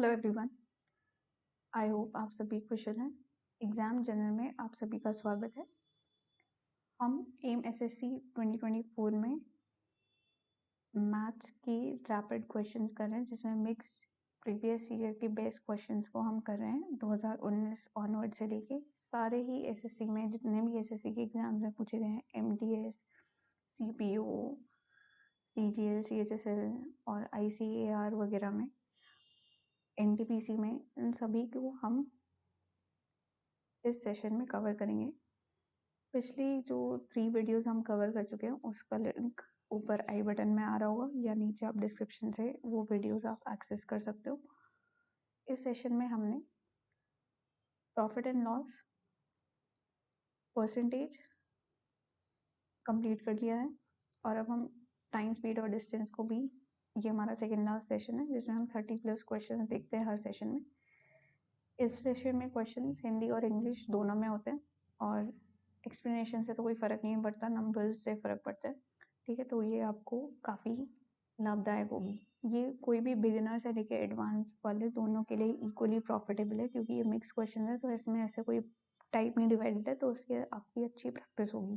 Hello everyone, I hope आप सभी कुशल हैं। एग्ज़ाम जनरल में आप सभी का स्वागत है। हम एम एसएससी 2024 में मैथ्स की रैपिड क्वेश्चंस कर रहे हैं, जिसमें मिक्स प्रीवियस ईयर के बेस्ट क्वेश्चंस को हम कर रहे हैं 2019 ऑनवर्ड से लेके सारे ही एसएससी में जितने भी एसएससी के एग्जाम्स में पूछे गए हैं, एमटीएस, सीपीओ, सीजीएल, सीएचएसएल और आईसीएआर वगैरह में, एनटीपीसी में, इन सभी को हम इस सेशन में कवर करेंगे। पिछली जो 3 वीडियोस हम कवर कर चुके हैं उसका लिंक ऊपर आई बटन में आ रहा होगा या नीचे आप डिस्क्रिप्शन से वो वीडियोस आप एक्सेस कर सकते हो। इस सेशन में हमने profit and loss, percentage complete कर लिया है और अब हम टाइम, स्पीड और डिस्टेंस को भी, ये हमारा सेकेंड लास्ट सेशन है जिसमें हम 30+ क्वेश्चंस देखते हैं हर सेशन में। इस सेशन में क्वेश्चंस हिंदी और इंग्लिश दोनों में होते हैं और एक्सप्लेनेशन से तो कोई फ़र्क नहीं पड़ता, नंबर्स से फ़र्क पड़ता है। ठीक है, तो ये आपको काफ़ी लाभदायक होगी। ये कोई भी बिगिनर से लेके एडवांस वाले दोनों के लिए इक्वली प्रॉफिटेबल है, क्योंकि ये मिक्स क्वेश्चन है तो इसमें ऐसे कोई टाइप नहीं डिवाइडेड है, तो उसकी आपकी अच्छी प्रैक्टिस होगी।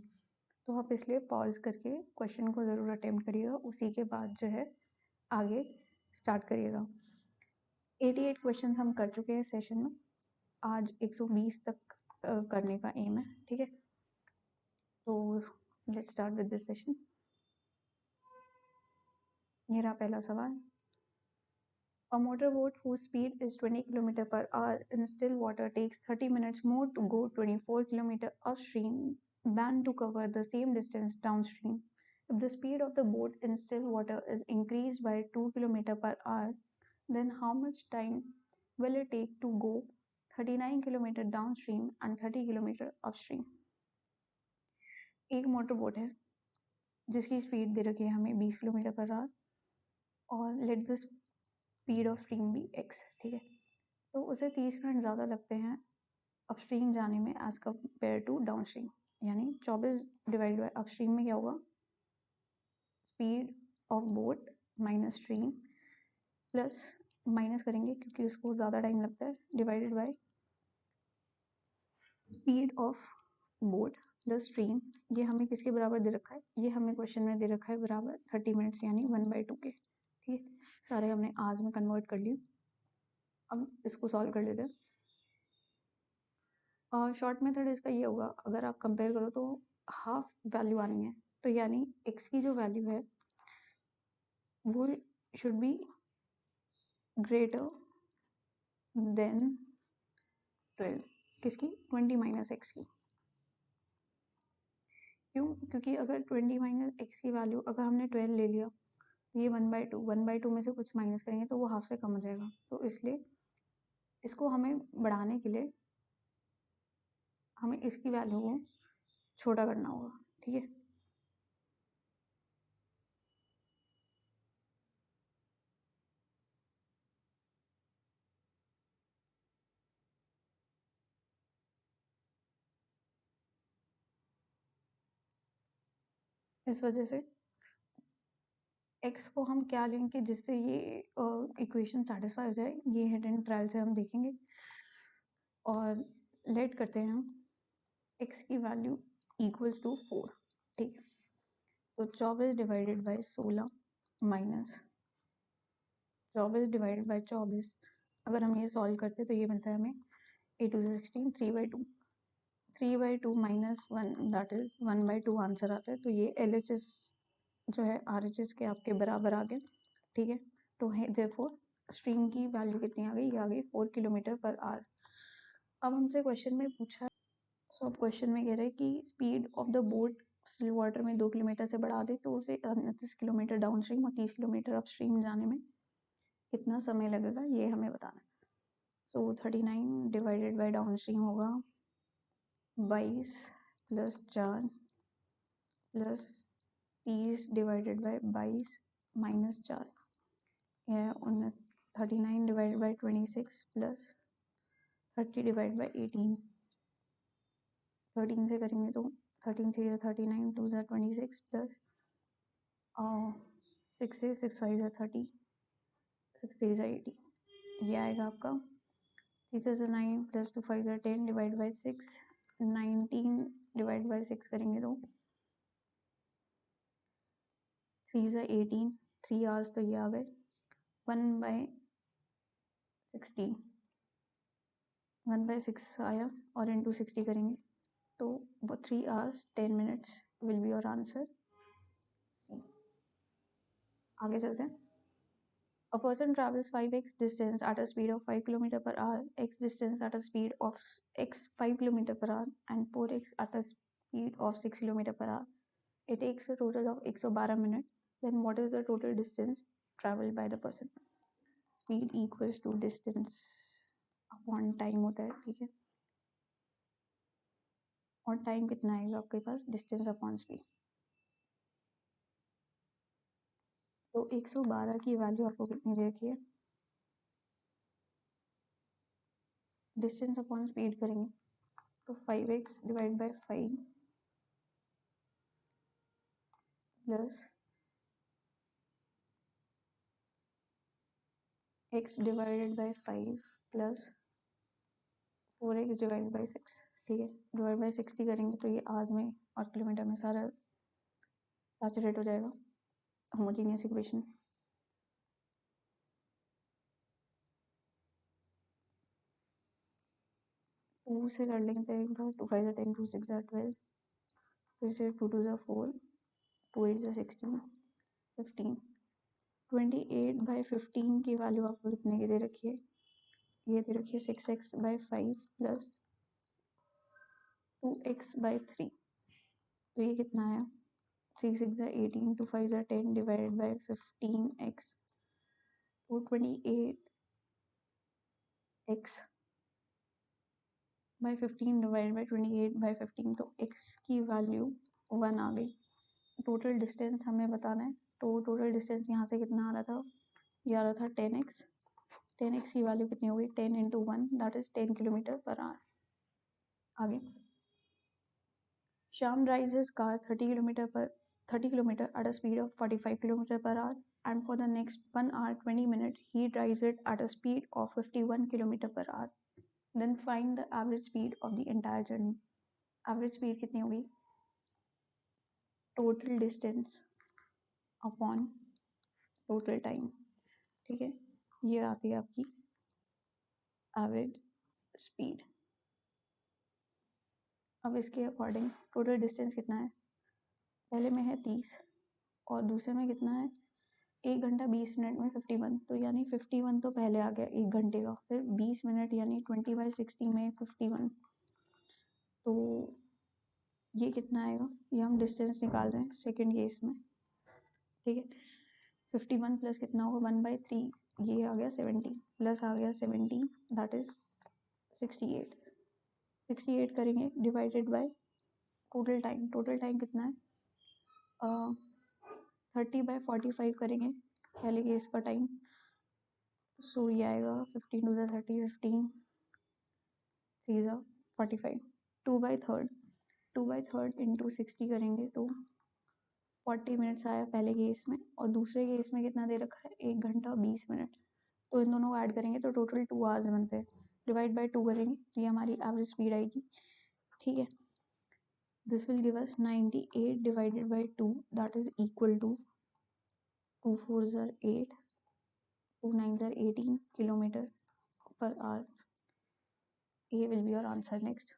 तो आप इसलिए पॉज करके क्वेश्चन को ज़रूर अटेम्प्ट करिएगा, उसी के बाद जो है आगे स्टार्ट करिएगा। 88 क्वेश्चन हम कर चुके हैं सेशन में, आज 120 तक करने का एम है। ठीक है, तो let's start with this session. मेरा पहला सवाल, A motorboat whose speed is 20 km per hour in still water takes 30 minutes more to go 24 km upstream than to cover the same distance downstream. If the speed of the boat in still water is increased by 2 km per hour, then how much time will it take to go 39 km downstream and 30 km upstream? एक motor boat है जिसकी speed दे रखी है हमें 20 kilometre per our और let the speed of stream भी x। ठीक है, तो उसे 30 मिनट ज़्यादा लगते हैं अपस्ट्रीम जाने में as compare to downstream. यानी 24 डिवाइड बाई अपस्ट्रीम में क्या होगा, speed of boat minus stream plus minus करेंगे क्योंकि उसको ज़्यादा टाइम लगता है, divided by speed of boat plus stream. ये हमें किसके बराबर दे रखा है, ये हमें क्वेश्चन में दे रखा है बराबर 30 मिनट्स यानी 1/2 के। ठीक है, सारे हमने आज में कन्वर्ट कर लिए। अब इसको सॉल्व कर लेते हैं। और शॉर्ट मेथड इसका ये होगा, अगर आप कंपेयर करो तो हाफ वैल्यू आनी है, तो यानी x की जो वैल्यू है वो शुड बी ग्रेटर देन 12। किसकी, 20 माइनस एक्स की। क्यों, क्योंकि अगर 20 माइनस एक्स की वैल्यू अगर हमने 12 ले लिया, ये 1/2 में से कुछ माइनस करेंगे तो वो हाफ से कम हो जाएगा। तो इसलिए इसको हमें बढ़ाने के लिए हमें इसकी वैल्यू को छोटा करना होगा। ठीक है, इस वजह से x को हम क्या लेंगे जिससे ये इक्वेशन सेटिस्फाई हो जाए, ये हिडन ट्रायल से हम देखेंगे। और लेट करते हैं हम x की वैल्यू इक्वल्स टू 4। ठीक है, तो 24 divided by 16 minus 24 divided by 24, अगर हम ये सॉल्व करते हैं तो ये मिलता है हमें 8 2 16, 3/2, 3/2 माइनस 1 दैट इज 1/2 आंसर आता है। तो ये LHS जो है RHS के आपके बराबर आ गए। ठीक है, तो देयरफॉर स्ट्रीम की वैल्यू कितनी आ गई, ये आ गई 4 किलोमीटर पर आवर। अब हमसे क्वेश्चन में पूछा, सो अब क्वेश्चन में कह रहे हैं कि speed of the boat still water में 2 किलोमीटर से बढ़ा दे तो उसे 29 किलोमीटर डाउन स्ट्रीम और 30 किलोमीटर अप स्ट्रीम जाने में कितना समय लगेगा, ये हमें बताना है। सो 39 डिवाइडेड बाई डाउन स्ट्रीम होगा 22 plus 4 plus 30 divided by 22 minus 4, यह 39 divided by 26 plus 30 divide by 18। 13 से करेंगे तो 13 3 is 39, 2 is 26 प्लस 6 से 6 5 is 30, 6 3 is 80, ये आएगा आपका 3 से 9 प्लस 2 5 से 10 डिवाइड बाई 6 19 डिवाइड बाई 6 करेंगे तो 3 से 18 3 आवर्स तो ये आ गए 1/60 1/6 आया और इंटू 60 करेंगे तो वो 3 hours 10 minutes will be your answer C. आगे चलते हैं। A person travels 5x distance at a speed of 5 km per hour, x distance at a speed of x 5 km per hour, and 4x at a speed of 6 km per hour. It takes a total of 112 minutes. Then what is the total distance traveled by the person? Speed equals to distance upon time होता है, ठीक है। और time कितना आएगा आपके पास? Distance upon speed. तो 112 की वैल्यू आपको कितनी दे रखी है? डिस्टेंस अपॉन स्पीड करेंगे तो 5x divide by 5 plus x divided by 5 plus 4x divide by 6, ठीक है। डिवाइड बाई 60 करेंगे तो ये आवर्स में और किलोमीटर में सारा सैचुरेट हो जाएगा। Homogeneous equation. टू से कर लेंगे एक बार, 2 5 10 2 6 12, फिर से 2 2 4 2 8 16 15 28/15 की वैल्यू आपको कितने की दे रखी है? ये दे रखी है 6x/5 प्लस 2x/3। तो ये कितना आया? 3 6 18 2 5 10 डिवाइडेड बाई 15x तो 28x/15 डिवाइडेड बाई 28/15, तो x की वैल्यू 1 आ गई। टोटल डिस्टेंस हमें बताना है, तो टोटल डिस्टेंस यहाँ से कितना आ रहा था? ये आ रहा था 10x। 10x की वैल्यू कितनी होगी? 10 × 1 that is 10 kilometre per our. आगे Shyam drives his car 30 kilometer at a speed of 45 km per hour, and for the next 1 hour 20 minutes he drives it at a speed of 51 km per hour. Then find the average speed of the entire journey. Average speed कितनी होगी? Total distance upon total time, ठीक है। ये आती है आपकी average speed. अब इसके अकॉर्डिंग टोटल डिस्टेंस कितना है? पहले में है 30 और दूसरे में कितना है? 1 घंटा 20 मिनट में 51, तो यानी 51 तो पहले आ गया 1 घंटे का, फिर 20 मिनट यानी 20/60 में 51, तो ये कितना आएगा? ये हम डिस्टेंस निकाल रहे हैं सेकंड केस में, ठीक है। 51 प्लस कितना होगा? 1/3, ये आ गया 70 प्लस आ गया 70 दैट इज 68। 68 करेंगे divided by total time. Total time कितना है? 30/45 करेंगे पहले केस का टाइम, सो ये आएगा 15 2 30 15 3 45। 2/3 इंटू 60 करेंगे तो 40 मिनट्स आया पहले केस में, और दूसरे केस में कितना दे रखा है? 1 घंटा 20 मिनट। तो इन दोनों को ऐड करेंगे तो टोटल 2 आवर्स बनते हैं। डिवाइड बाय 2 करेंगे तो ये हमारी एवरेज स्पीड आएगी, ठीक है। This will give us 98 divided by 2 that is equal to 2 4 8 2 9 18 kilometre per hour. A will be your answer next.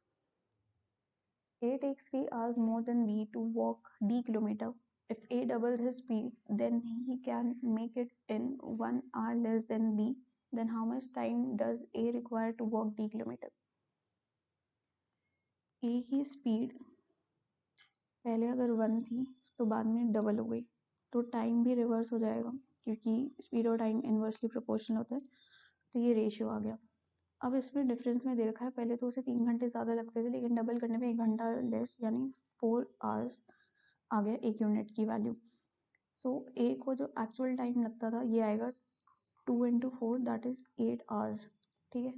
A takes 3 hours more than B to walk D kilometer. If A doubles his speed, then he can make it in 1 hour less than B. Then how much time does A require to walk D kilometer? A की speed पहले अगर 1 थी तो बाद में double हो गई, तो टाइम भी रिवर्स हो जाएगा क्योंकि स्पीड और टाइम इनवर्सली प्रोपोर्शनल होता है, तो ये रेशियो आ गया। अब इसमें डिफरेंस में दे रखा है, पहले तो उसे 3 घंटे ज़्यादा लगते थे लेकिन डबल करने पे 1 घंटा लेस यानी 4 आवर्स आ गया 1 यूनिट की वैल्यू। सो ए को जो एक्चुअल टाइम लगता था ये आएगा 2 × 4 दैट इज 8 आवर्स, ठीक है।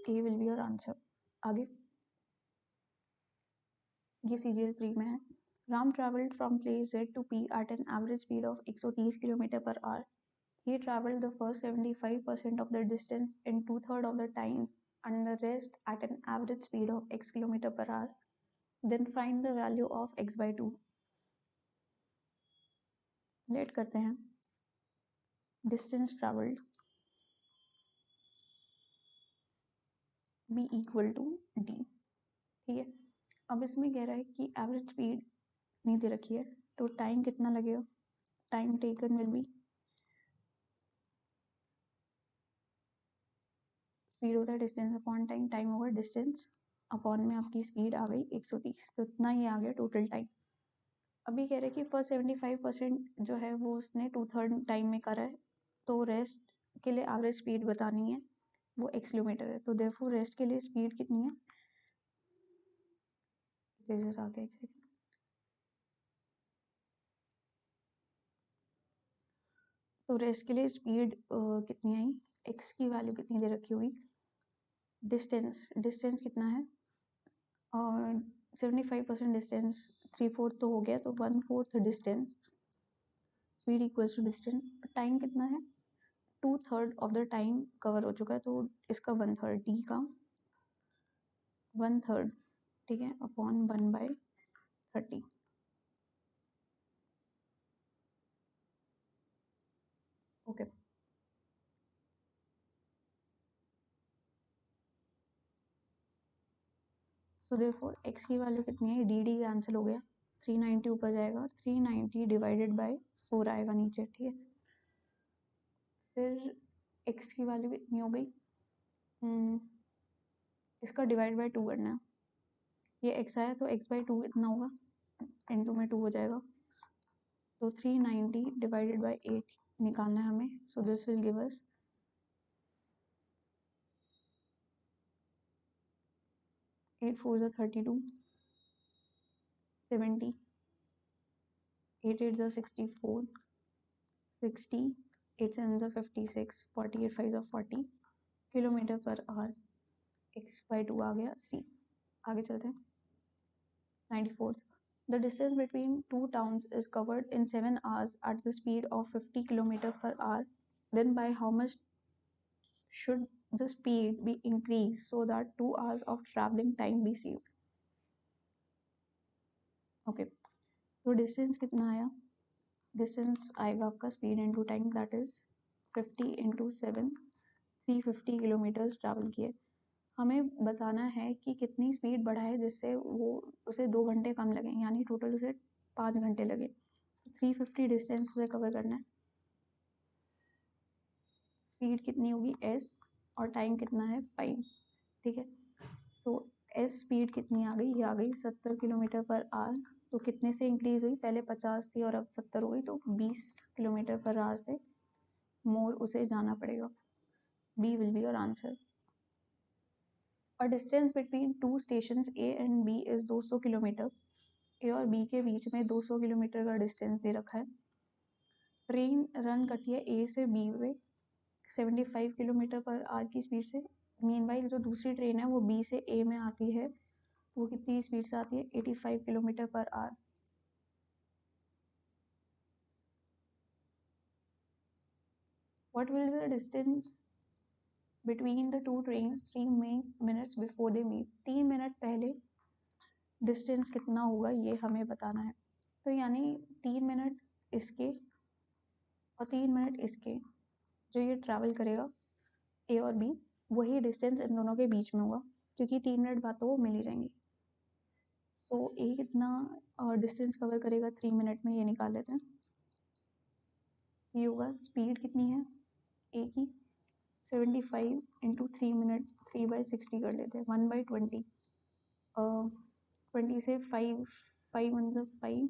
A will be your answer. आगे ये CGL प्री में है। Ram travelled from place Z to P at an average speed of 130 kilometre per hour. He traveled the first 75% of the distance in 2/3 of the time and the rest at an average speed of x km per hour. Then find the value of x by 2. Let करते हैं distance travelled b equal to D. ठीक है, अब इसमें कह रहा है कि एवरेज स्पीड नहीं दे रखी है, तो टाइम कितना लगेगा. Time taken will be speed होता है distance upon time, time over distance upon में आपकी स्पीड आ गई 130, तो इतना ही आ गया टोटल टाइम. अभी कह रहे हैं कि फर्स्ट 75% जो है वो उसने 2/3 टाइम में करा है, तो रेस्ट के लिए एवरेज स्पीड बतानी है, वो x किलोमीटर है. तो देयरफॉर रेस्ट के लिए स्पीड कितनी है, इरेजर आ गया एक सेकंड. तो रेस्ट के लिए स्पीड कितनी आई, x की वैल्यू कितनी दे रखी हुई. डिस्टेंस कितना है, और 75% डिस्टेंस 3/4 तो हो गया, तो 1/4 distance speed equals to distance. Time कितना है, 2/3 ऑफ द टाइम कवर हो चुका है, तो इसका 1/3 डी का 1/3, ठीक है, upon 1/30. Okay, so therefore x की वैल्यू कितनी है, डी डी कैंसिल हो गया, 390 ऊपर जाएगा, 390 डिवाइडेड बाय 4 आएगा नीचे. ठीक है, फिर x की वैल्यू कितनी हो गई, इसका डिवाइड बाय 2 करना है. ये x आया तो x बाय 2 कितना होगा, इनटू में 2 हो जाएगा, तो 390 डिवाइडेड बाय 8 निकालना है हमें. सो दिस विल गिव अस 8 4 जा 32, 70, 8 8 जा 64, 60, 8 7 जा 56, 48 5 जा 40 kilometre per our. x by 2 आ गया c. आगे चलते हैं. 94th. The distance between two towns is covered in 7 hours at the speed of 50 km per hour. Then by how much should the speed be increased so that 2 hours of traveling time be saved? Okay, तो distance कितना आया, distance आएगा आपका speed into time, that is 50 × 7, 350 kilometres travel किए. हमें बताना है कि कितनी स्पीड बढ़ाए जिससे वो उसे 2 घंटे कम लगे, यानी टोटल उसे 5 घंटे लगे. 350 डिस्टेंस उसे कवर करना है. स्पीड कितनी होगी s, और टाइम कितना है 5. ठीक है, सो s स्पीड कितनी आ गई, ये आ गई 70 किलोमीटर पर आवर. तो कितने से इंक्रीज हुई, पहले 50 थी और अब 70 हो गई, तो 20 किलोमीटर पर आवर से मोर उसे जाना पड़ेगा. B will be your answer. और distance between two station A and B is 200 kilometre. A और बी के बीच में 200 किलोमीटर का डिस्टेंस दे रखा है. ट्रेन रन करती है ए से बी में 75 किलोमीटर पर आवर की स्पीड से. मीनवाइल जो दूसरी ट्रेन है वो बी से ए में आती है, वो कितनी स्पीड से आती है, 85 kilometre per our. What will be the distance between the two trains 3 minutes before they meet? 3 minute पहले डिस्टेंस कितना होगा ये हमें बताना है. तो यानी 3 मिनट इसके और 3 मिनट इसके जो ये ट्रैवल करेगा ए और बी, वही डिस्टेंस इन दोनों के बीच में होगा, क्योंकि 3 मिनट बाद तो वो मिल ही जाएंगे. सो ए कितना और डिस्टेंस कवर करेगा 3 मिनट में, ये निकाल लेते हैं. ये होगा स्पीड कितनी है ए की 75 × 3 मिनट, 3/60 कर लेते हैं, 1/20. 20 से 5 5 1 5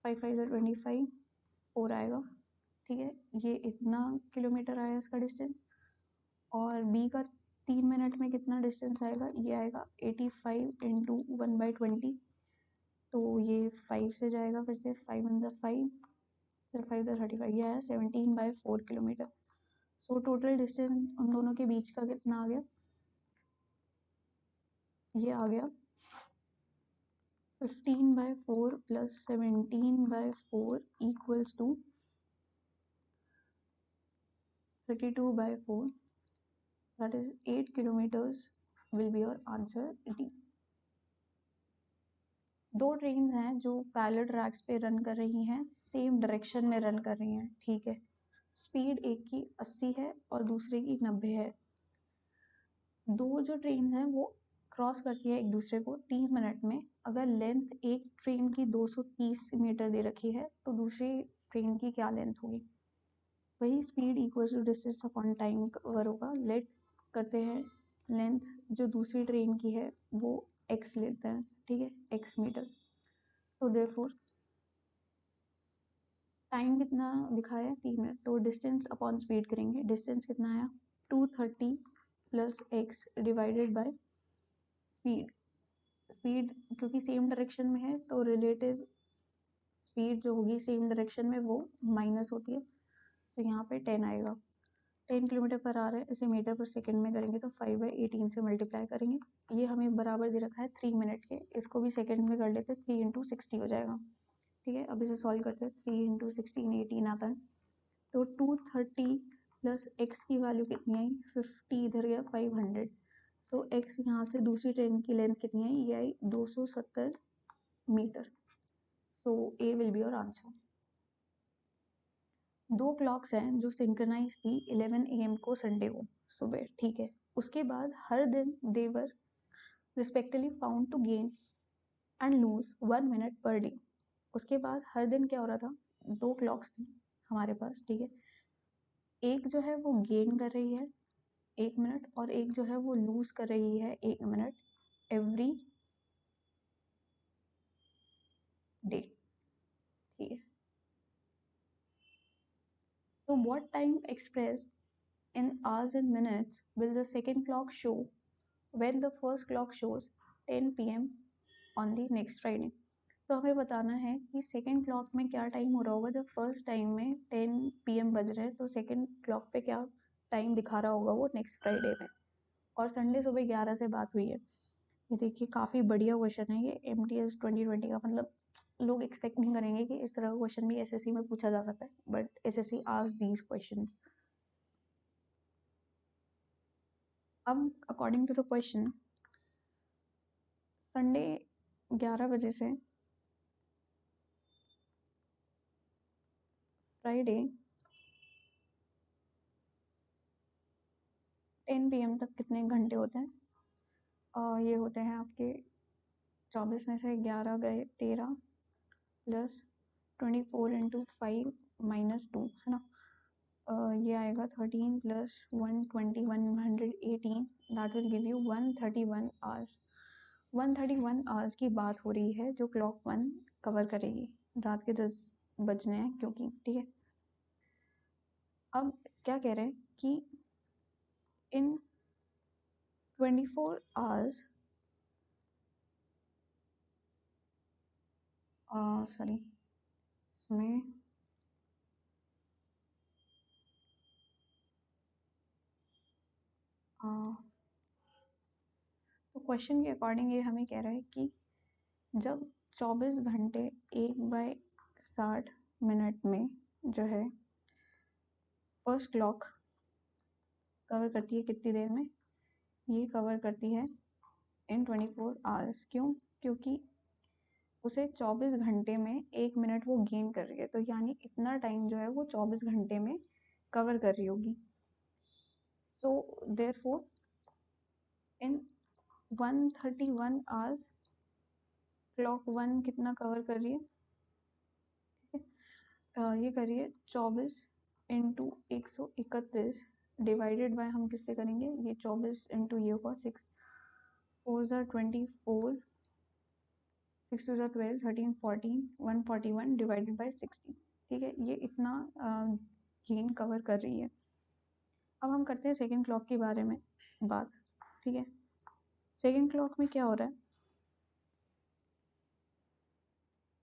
5 5 25 4 आएगा. ठीक है, ये इतना किलोमीटर आया इसका डिस्टेंस. और बी का 3 मिनट में कितना डिस्टेंस आएगा, ये आएगा 85 × 1/20. तो ये 5 से जाएगा, फिर से 5 1 5, फिर 5 35, ये आया 17/4 किलोमीटर. सो टोटल डिस्टेंस उन दोनों के बीच का कितना आ गया, ये आ गया 15/4 + 17/4 equals to 32/4, that is 8 kilometers will be your answer D. दो ट्रेन्स हैं जो पैरेलल ट्रैक्स पे रन कर रही हैं, सेम डायरेक्शन में रन कर रही हैं, ठीक है। स्पीड एक की 80 है और दूसरे की 90 है। दो जो ट्रेन्स हैं वो क्रॉस करती है एक दूसरे को 3 मिनट में। अगर लेंथ एक ट्रेन की 230 मीटर दे रखी है तो दूसरी ट्रेन की क्या लेंथ होगी? वही speed equal to distance upon time cover होगा। लेट करते हैं लेंथ जो दूसरी ट्रेन की है वो x लेते हैं, ठीक है, x मीटर। तो देयरफॉर टाइम कितना दिखाया है 3 मिनट, तो डिस्टेंस अपॉन स्पीड करेंगे। डिस्टेंस कितना आया 230 plus x divided by speed. Speed क्योंकि सेम डायरेक्शन में है तो रिलेटिव स्पीड जो होगी सेम डायरेक्शन में वो माइनस होती है, तो यहाँ पे 10 आएगा। 10 किलोमीटर पर आवर है, इसे मीटर पर सेकंड में करेंगे तो 5/18 से मल्टीप्लाई करेंगे। ये हमें बराबर दे रखा है 3 मिनट के, इसको भी सेकंड में कर लेते हैं, 3 × 60 हो जाएगा, ठीक है। अब इसे सॉल्व करते हैं, 3 × 16 18 आता है। तो 230 प्लस x की वैल्यू कितनी आई 50, इधर गया 500। सो x यहाँ से दूसरी ट्रेन की लेंथ कितनी आई, ये आई 270 metre. So A will be your answer. दो क्लॉक्स हैं जो सिंक्रोनाइज थी 11 AM को संडे को सुबह, ठीक है। उसके बाद हर दिन they were respectively found to gain and lose 1 minute per day. उसके बाद हर दिन क्या हो रहा था, दो क्लॉक्स थी हमारे पास, ठीक है। एक जो है वो गेन कर रही है 1 मिनट और एक जो है वो लूज कर रही है 1 मिनट एवरी डे, ठीक है। तो what time expressed in hours and minutes will the second clock show when the first clock shows 10 PM on the next Friday? तो हमें बताना है कि सेकेंड क्लॉक में क्या टाइम हो रहा होगा जब फर्स्ट टाइम में 10 PM बज रहे हैं, तो सेकेंड क्लॉक पे क्या टाइम दिखा रहा होगा वो नेक्स्ट फ्राइडे में। और संडे सुबह 11 से बात हुई है। ये देखिए काफ़ी बढ़िया क्वेश्चन है ये MTS 2020 का। मतलब लोग एक्सपेक्ट नहीं करेंगे कि इस तरह का क्वेश्चन भी SSC में पूछा जा सकता है, but SSC asks these questions. अब according to the question, Sunday 11 बजे से फ्राइडे 10 PM तक कितने घंटे होते हैं? ये होते हैं आपके 24 में से 11 गए 13 प्लस 24 × 5 - 2 है ना। ये आएगा 13 plus 120 118, that will give you 131 hours. 131 hours की बात हो रही है जो क्लॉक 1 कवर करेगी। रात के 10 बजने हैं क्योंकि, ठीक है। अब क्या कह रहे हैं कि इन 24 आवर्स सॉरी इसमें तो क्वेश्चन के अकॉर्डिंग ये हमें कह रहा है कि जब 24 घंटे 1/60 मिनट में जो है फर्स्ट क्लॉक कवर करती है कितनी देर में, ये कवर करती है इन 24 आवर्स। क्यों? क्योंकि उसे 24 घंटे में 1 मिनट वो गेन कर रही है, तो यानी इतना टाइम जो है वो 24 घंटे में कवर कर रही होगी। So therefore in 131 hours clock 1 कितना कवर कर रही है, ये कर रही है 24 × 131 डिवाइडेड बाय, हम किससे करेंगे, ये 24 × ये होगा 6 4 ज़ा 24 6 2 ज़ा 12 13 14 141 डिवाइडेड बाय 60, ठीक है। ये इतना गेन कवर कर रही है। अब हम करते हैं सेकेंड क्लॉक के बारे में बात, ठीक है। सेकेंड क्लॉक में क्या हो रहा है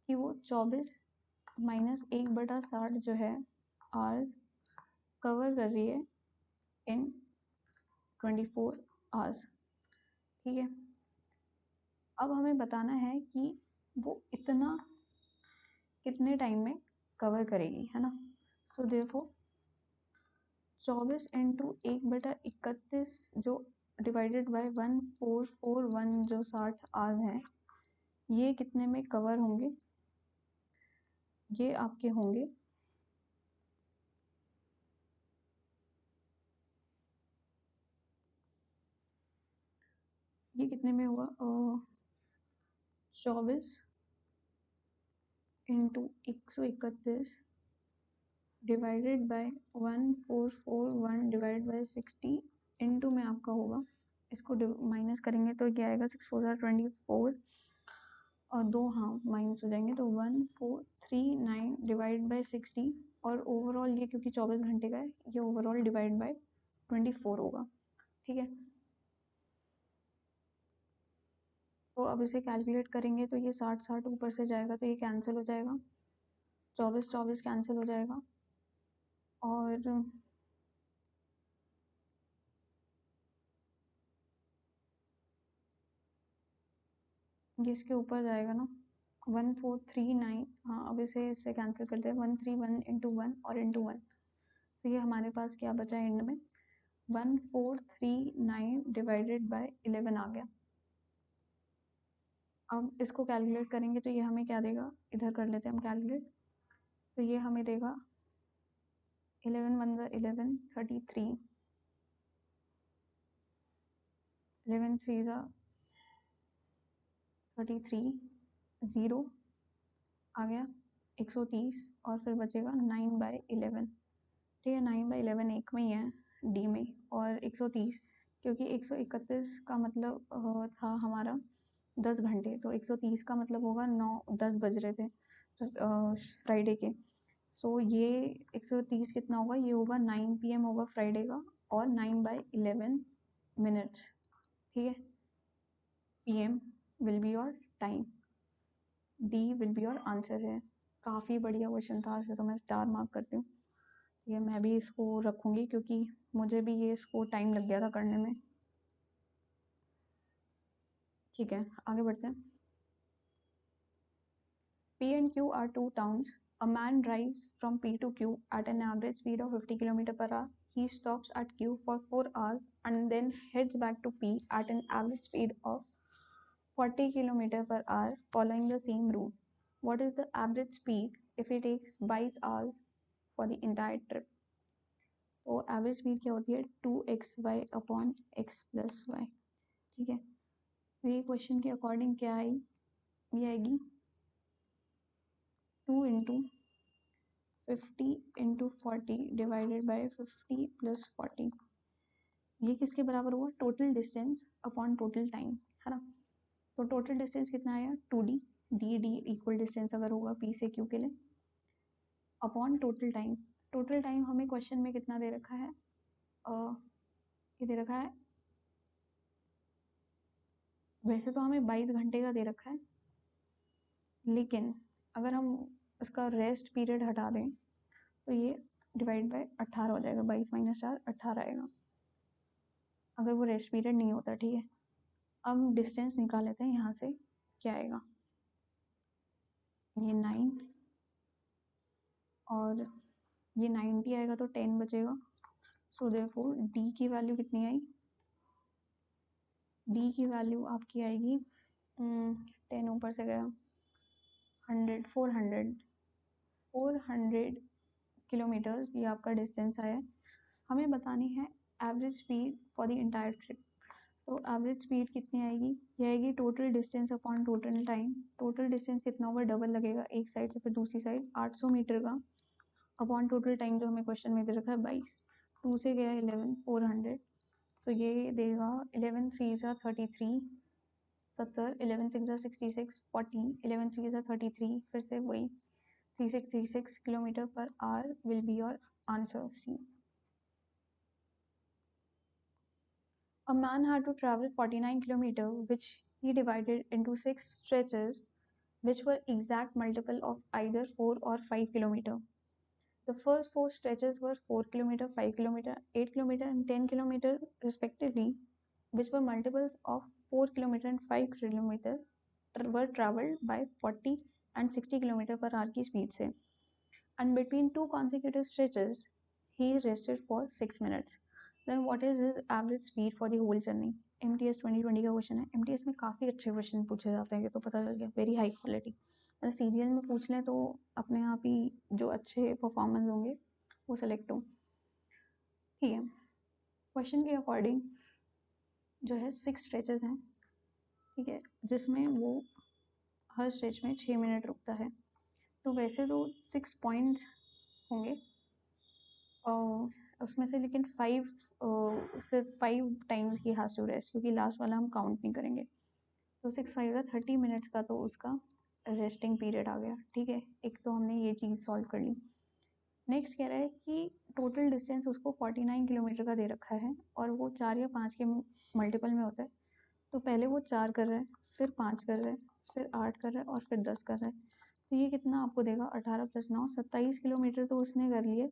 कि वो 24 - 1/60 जो है आवर्स कवर कर रही है इन 24 आवर्स, ठीक है। अब हमें बताना है कि वो इतना कितने टाइम में कवर करेगी, है ना। सो देयरफॉर 24 इंटू 1/31 जो डिवाइडेड बाय 1441 जो 60 आवर्स हैं, ये कितने में कवर होंगे? ये आपके होंगे ये कितने में हुआ? 24 into 131 divided by 1441 divided by 60 into में आपका होगा, इसको माइनस करेंगे तो क्या आएगा? 6 4 24 और 2 हाँ माइनस हो जाएंगे, तो 1439 डिवाइड बाय 60 और ओवरऑल ये क्योंकि 24 घंटे का है, ये ओवरऑल डिवाइड बाय 24 होगा। ठीक है, तो अब इसे कैलकुलेट करेंगे तो ये 60 ऊपर से जाएगा तो ये कैंसिल हो जाएगा, 24 कैंसिल हो जाएगा और ये इसके ऊपर जाएगा ना, 1439। हाँ अब इससे कैंसिल करते हैं, 131 इंटू 1 और इंटू 1, तो ये हमारे पास क्या बचा एंड में? 1439 डिवाइडेड बाय 11 आ गया। अब इसको कैलकुलेट करेंगे तो ये हमें क्या देगा? इधर कर लेते हैं हम कैलकुलेट, तो ये हमें देगा 11 1 11 33, 11 3 33, 0 आ गया 130 और फिर बचेगा 9/11। ठीक है, 9/11 एक में ही है डी में, और 130 क्योंकि 131 का मतलब था हमारा 10 घंटे, तो 130 का मतलब होगा 9-10 बज रहे थे फ्राइडे के। सो ये 130 कितना होगा? ये होगा 9 PM होगा फ्राइडे का, और 9/11 मिनट्स। ठीक है, PM will be your time, D will be your answer है। काफ़ी बढ़िया क्वेश्चन था, इसे तो मैं स्टार मार्क करती हूँ। ये मैं भी इसको रखूँगी क्योंकि मुझे भी ये इसको टाइम लग गया था करने में। ठीक है, आगे बढ़ते हैं। P and Q are two towns. A man drives from P to Q at an average speed of 50 km per hour. He stops at Q for 4 hours and then heads back to P at an average speed of 40 km per hour following the same route. What is the average speed if he takes 22 hours for the entire trip? तो average speed क्या होती है? 2xy upon x plus Y. ठीक है, तो ये question के according क्या आई? ये आएगी 2 into 50 into 40 divided by 50 plus 40। ये किसके बराबर हुआ? Total distance upon total time, है ना। तो टोटल डिस्टेंस कितना आया? 2d, डी इक्वल डिस्टेंस अगर होगा P से Q के लिए, upon total time. Total time हमें क्वेश्चन में कितना दे रखा है? ये दे रखा है, वैसे तो हमें 22 घंटे का दे रखा है, लेकिन अगर हम उसका रेस्ट पीरियड हटा दें तो ये डिवाइड बाय 18 हो जाएगा, 22 - 4 18 आएगा अगर वो रेस्ट पीरियड नहीं होता। ठीक है, अब डिस्टेंस निकाल लेते हैं, यहाँ से क्या आएगा? ये 9 और ये 90 आएगा तो 10 बचेगा। सो देयरफॉर डी की वैल्यू कितनी आई? डी की वैल्यू आपकी आएगी 10 ऊपर से गया 100 400 किलोमीटर्स, ये आपका डिस्टेंस आया। हमें बतानी है average speed for the entire trip. तो एवरेज स्पीड कितनी आएगी? ये आएगी total distance upon total time. Total distance कितना होगा? डबल लगेगा एक साइड से फिर दूसरी साइड, 800 मीटर का, अपॉन टोटल टाइम जो हमें क्वेश्चन में दे रखा है 22, 2 से गया 11 400, सो ये देगा 11 3 33 70, 11 6 66 40, 11 3 33, फिर से वही 3636 kilometre per hour will be your answer, C. A man had to travel 49 kilometers, which he divided into 6 stretches, which were exact multiple of either 4 or 5 kilometers. The first 4 stretches were 4 kilometers, 5 kilometers, 8 kilometers, and 10 kilometers respectively, which were multiples of 4 kilometers and 5 kilometers, were traveled by 40 and 60 kilometers per hour की speed से. And between two consecutive stretches, he rested for 6 minutes. Then what is his average speed for the whole journey? MTS 2020 का question है. MTS में काफ़ी अच्छे question पूछे जाते हैं, ये तो पता चल गया, वेरी हाई क्वालिटी. अगर CGL में पूछ लें तो अपने आप ही जो अच्छे परफॉर्मेंस होंगे वो सेलेक्ट हो. ठीक है, क्वेश्चन के अकॉर्डिंग जो है 6 स्ट्रेचेस हैं, ठीक है, जिसमें वो हर स्ट्रेच में 6 मिनट रुकता है. तो वैसे तो 6 पॉइंट्स होंगे और उसमें से लेकिन 5 सिर्फ 5 टाइम्स ही हैज़ टू रेस्ट, क्योंकि लास्ट वाला हम काउंट नहीं करेंगे. तो 6 5 का 30 मिनट्स का तो उसका रेस्टिंग पीरियड आ गया. ठीक है, एक तो हमने ये चीज़ सॉल्व कर ली. नेक्स्ट कह रहा है कि टोटल डिस्टेंस उसको 49 किलोमीटर का दे रखा है और वो 4 या 5 के मल्टीपल में होता है. तो पहले वो 4 कर रहा है, फिर 5 कर रहा है, फिर 8 कर रहा है और फिर 10 कर रहा है. तो ये कितना आपको देगा? 18 + 9 27 किलोमीटर तो उसने कर लिए.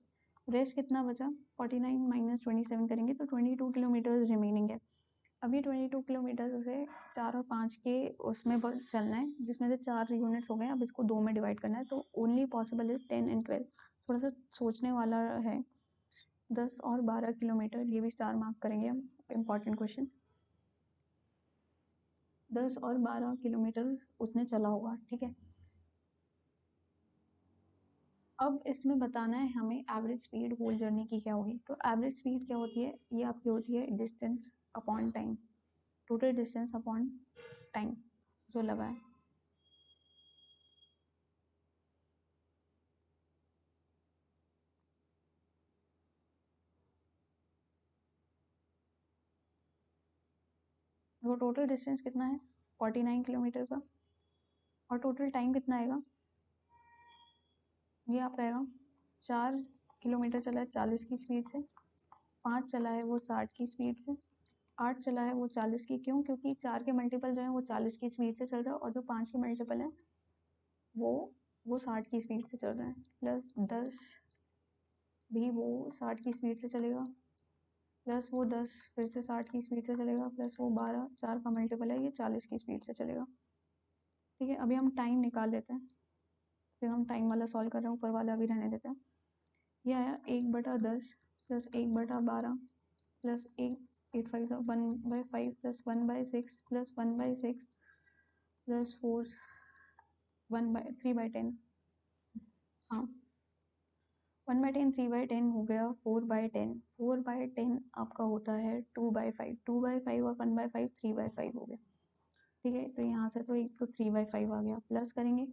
रेस्ट कितना बचा? 49 - 27 करेंगे तो 22 किलोमीटर्स रिमेनिंग है. अभी 22 किलोमीटर उसे 4 और 5 के उसमें पर चलना है, जिसमें से 4 यूनिट्स हो गए. अब इसको 2 में डिवाइड करना है. तो ओनली पॉसिबल इज 10 एंड 12. थोड़ा सा सोचने वाला है. 10 और 12 किलोमीटर, ये भी स्टार मार्क करेंगे हम, इम्पॉर्टेंट क्वेश्चन. 10 और 12 किलोमीटर उसने चला होगा. ठीक है, अब इसमें बताना है हमें एवरेज स्पीड होल जर्नी की क्या होगी. तो एवरेज स्पीड क्या होती है? ये आपकी होती है distance upon time, total distance upon time जो लगा है. वो टोटल डिस्टेंस कितना है? 49 किलोमीटर का. और टोटल टाइम कितना आएगा? ये आपका आएगा 4 किलोमीटर चला है 40 की स्पीड से, 5 चला है वो 60 की स्पीड से, 8 चला है वो 40 की. क्यों? क्योंकि 4 के मल्टीपल जो है वो 40 की स्पीड से चल रहा है और जो 5 के मल्टीपल है वो 60 की स्पीड से चल रहा है. प्लस 10 भी वो 60 की स्पीड से चलेगा, प्लस वो 10 फिर से 60 की स्पीड से चलेगा, प्लस वो 12 4 का मल्टीपल है, ये 40 की स्पीड से चलेगा. ठीक है, अभी हम टाइम निकाल लेते हैं. सिर्फ हम टाइम वाला सॉल्व कर रहे हैं, ऊपर वाला अभी रहने देते हैं. ये आया 1/10 plus 1/12 plus 8 5 1/5 plus 1/6 plus 1/6 plus 4 3/10. हाँ, 1/10 3/10 हो गया 4/10. 4/10 आपका होता है 2/5. 2/5 और 1/5 3/5 हो गया. ठीक है, तो यहाँ से तो एक तो 3/5 आ गया. प्लस करेंगे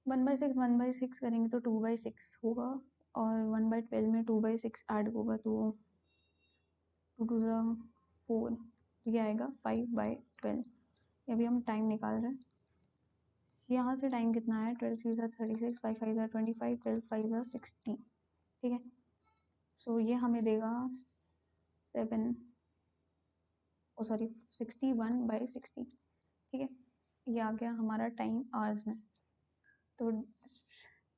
1/6 1/6 करेंगे तो 2/6 होगा और 1/12 में 2/6 ऐड होगा तो 2 2 4. तो ये आएगा 5/12. अभी हम टाइम निकाल रहे हैं. यहाँ से टाइम कितना है? 12 3 36 5 5 25 12 5 60. ठीक है, सो ये हमें देगा 61/60. ठीक है, ये आ गया हमारा टाइम आवर्स में. तो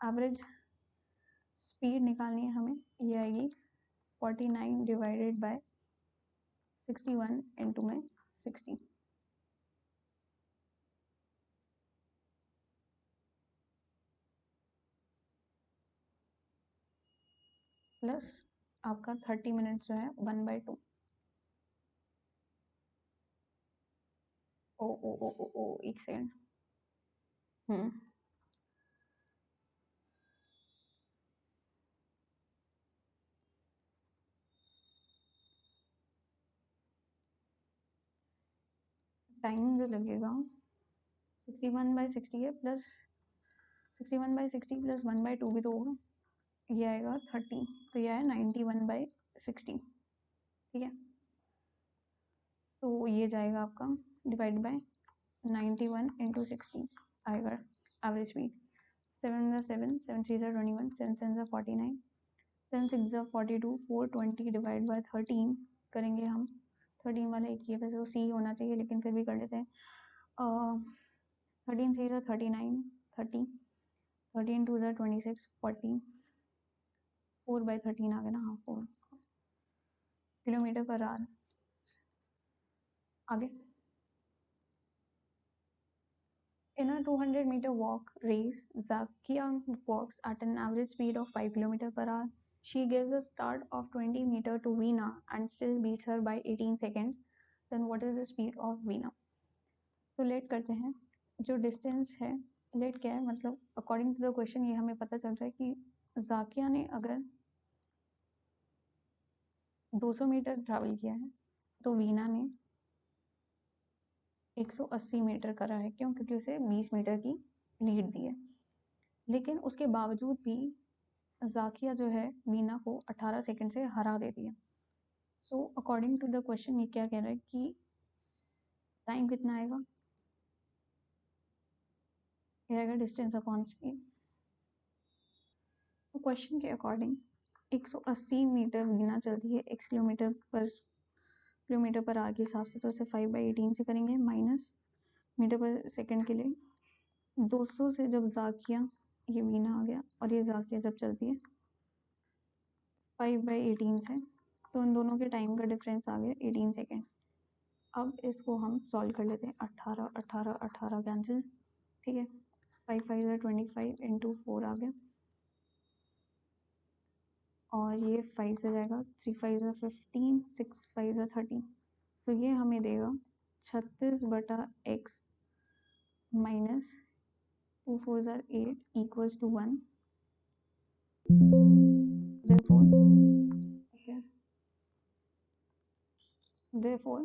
एवरेज स्पीड निकालनी है हमें, ये आएगी 49 डिवाइडेड बाय 61 इंटू में 60. प्लस आपका 30 मिनट्स जो है 1/2. ओ ओ ओ ओ ओ एक सेकेंड. टाइम जो लगेगा 61/60 है, प्लस 61/60 प्लस 1/2 भी तो होगा. ये आएगा 30, तो ये है 91/60. ठीक है, सो ये जाएगा आपका डिवाइड बाय 91 इंटू 60 आएगा एवरेज स्पीड. 7 7 7 3 21 7 7 49 7 6 42 420 डिवाइड बाय 13 करेंगे हम. 13 वाला एक ही है, वैसे वो सी होना चाहिए लेकिन फिर भी कर लेते हैं. 13 3 39 30 13 2 26 40 4/13 आ गया ना. हाँ, 4 किलोमीटर पर आवर. आगे in a 200-meter walk race, Zakiya walks at an average speed of 5 km per hour. she gives a start of 20 meter to Veena and still beats her by 18 seconds, then what is the speed of Veena? तो let करते हैं, जो distance है, late क्या है मतलब according to the question ये हमें पता चल रहा है कि जाकिया ने अगर 200 मीटर ट्रैवल किया है तो वीना ने 180 मीटर करा है। क्यों? क्योंकि उसे 20 मीटर की लीड दी है। लेकिन उसके बावजूद भी जाकिया जो है वीना को 18 सेकंड से हरा देती है। So according to the question ये क्या कह रहा है कि टाइम कितना आएगा? ये आएगा डिस्टेंस अपॉन स्पीड। तो क्वेश्चन के अकॉर्डिंग 180 मीटर वीना चलती है x किलोमीटर पर आवर के हिसाब से, तो उसे 5/18 से करेंगे माइनस मीटर पर सेकंड के लिए 200 से जब जाकिया, ये वीना आ गया और ये जाकिया जब चलती है 5/18 से, तो इन दोनों के टाइम का डिफरेंस आ गया 18 सेकेंड। अब इसको हम सॉल्व कर लेते हैं। 18 18 18 कैंसिल, ठीक है। 5 5 25 इंटू 4 आ गया और ये 5 से जाएगा, 3 5 15, 6 5 13। सो ये हमें देगा 36/x minus 2 4 8 equals to 1। Therefore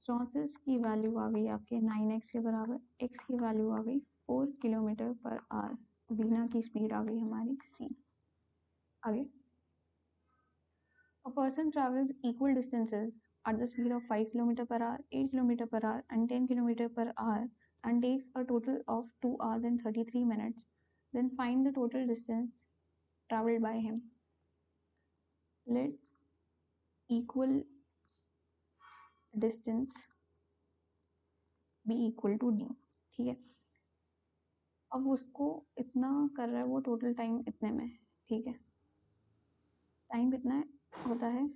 34 की वैल्यू आ गई आपके 9x के बराबर, x की वैल्यू आ गई 4 किलोमीटर पर आवर, वीना की स्पीड आ गई हमारी c। आगे, a person travels equal distances at the speed of 5 km per hour, 8 km per hour and 10 km per hour and takes a total of 2 hours and 33 minutes. Then find the total distance traveled by him. Let equal distance be equal to d, ठीक है। अब उसको इतना कर रहा है, वो total time इतने में, ठीक है। टाइम कितना होता है?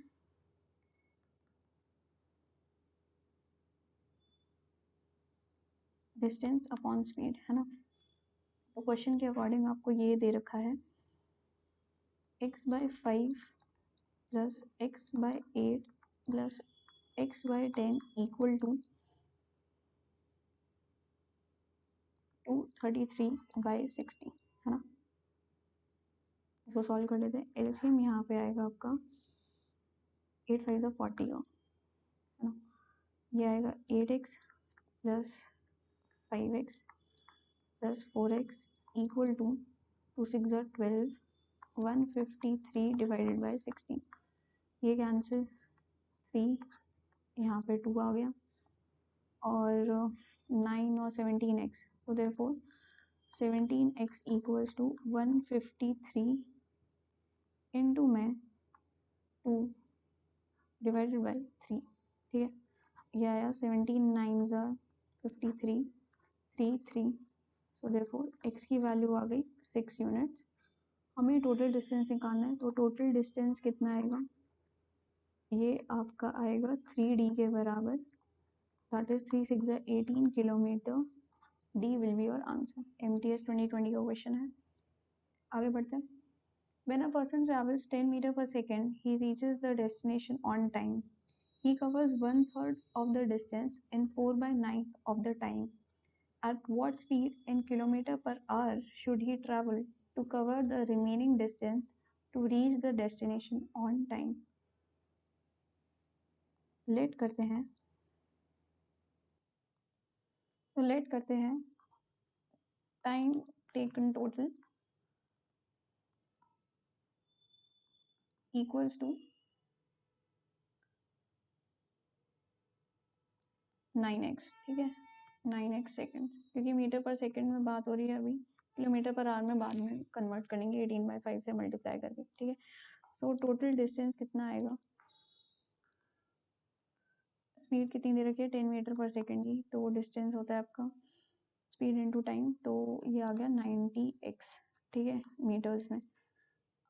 डिस्टेंस अपॉन स्पीड, है ना। तो क्वेश्चन के अकॉर्डिंग आपको ये दे रखा है x/5 plus x/8 plus x/10 equal to 233/60, है ना। इसको सॉल्व कर लेते हैं। एलसीएम यहाँ पे आएगा आपका 8 5 40 का, है ना। ये आएगा 8x plus 5x plus 4x equal to 2 6 12, 153 divided by 16। ये कैंसिल, 3 यहाँ पे 2 आ गया और 9 और 17x, तो therefore 17x equals to 153 into में 2 डिवाइडेड बाई 3, ठीक है। ये आया 17 9 53 3 3। सो देयरफॉर x की वैल्यू आ गई 6 यूनिट्स। हमें टोटल डिस्टेंस निकालना है, तो टोटल डिस्टेंस कितना आएगा? ये आपका आएगा 3d के बराबर, that is 3 6 18 kilometre. D will be your answer. MTS 2020 का क्वेश्चन है। आगे बढ़ते हैं। When a person travels 10 meter per second, he reaches the destination on time. He covers 1/3 of the distance in 4/9 of the time. At what speed in kilometer per hour should he travel to cover the remaining distance to reach the destination on time? Let करते हैं, तो let करते हैं। Time taken total equals to 9x, ठीक है। 9x second, क्योंकि metre per second में बात हो रही है अभी, किलोमीटर पर आवर में बाद में कन्वर्ट करेंगे 18/5 से मल्टीप्लाई करके, ठीक है। सो टोटल डिस्टेंस कितना आएगा? स्पीड कितनी दे रखी है? 10 मीटर पर सेकेंड की, तो डिस्टेंस होता है आपका स्पीड इनटू टाइम, तो ये आ गया 90x, ठीक है, मीटर्स में।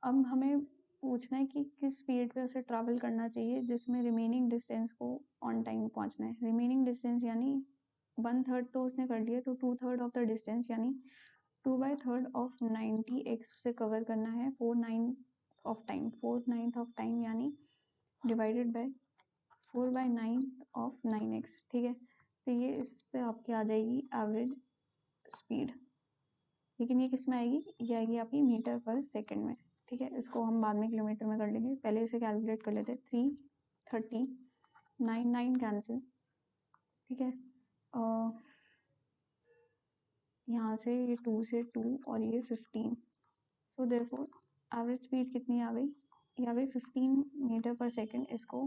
अब हमें पूछना है कि किस स्पीड पे उसे ट्रैवल करना चाहिए जिसमें रिमेनिंग डिस्टेंस को ऑन टाइम पहुंचना है। रिमेनिंग डिस्टेंस यानी 1/3 तो उसने कर लिया, तो 2/3 ऑफ द डिस्टेंस यानी 2/3 ऑफ 90x से कवर करना है 4/9 ऑफ टाइम, 4/9 ऑफ टाइम यानी डिवाइडेड बाय 4/9 ऑफ 9x, ठीक है। तो ये इससे आपकी आ जाएगी एवरेज स्पीड, लेकिन ये किस में आएगी, ये आएगी आपकी मीटर पर सेकंड में, ठीक है। इसको हम बाद में किलोमीटर में कर लेंगे, पहले इसे कैलकुलेट कर लेते हैं। 330 9 कैंसिल, ठीक है। यहाँ से ये 2 से 2 और ये 15, सो देयरफॉर एवरेज स्पीड कितनी आ गई, ये आ गई 15 मीटर पर सेकंड। इसको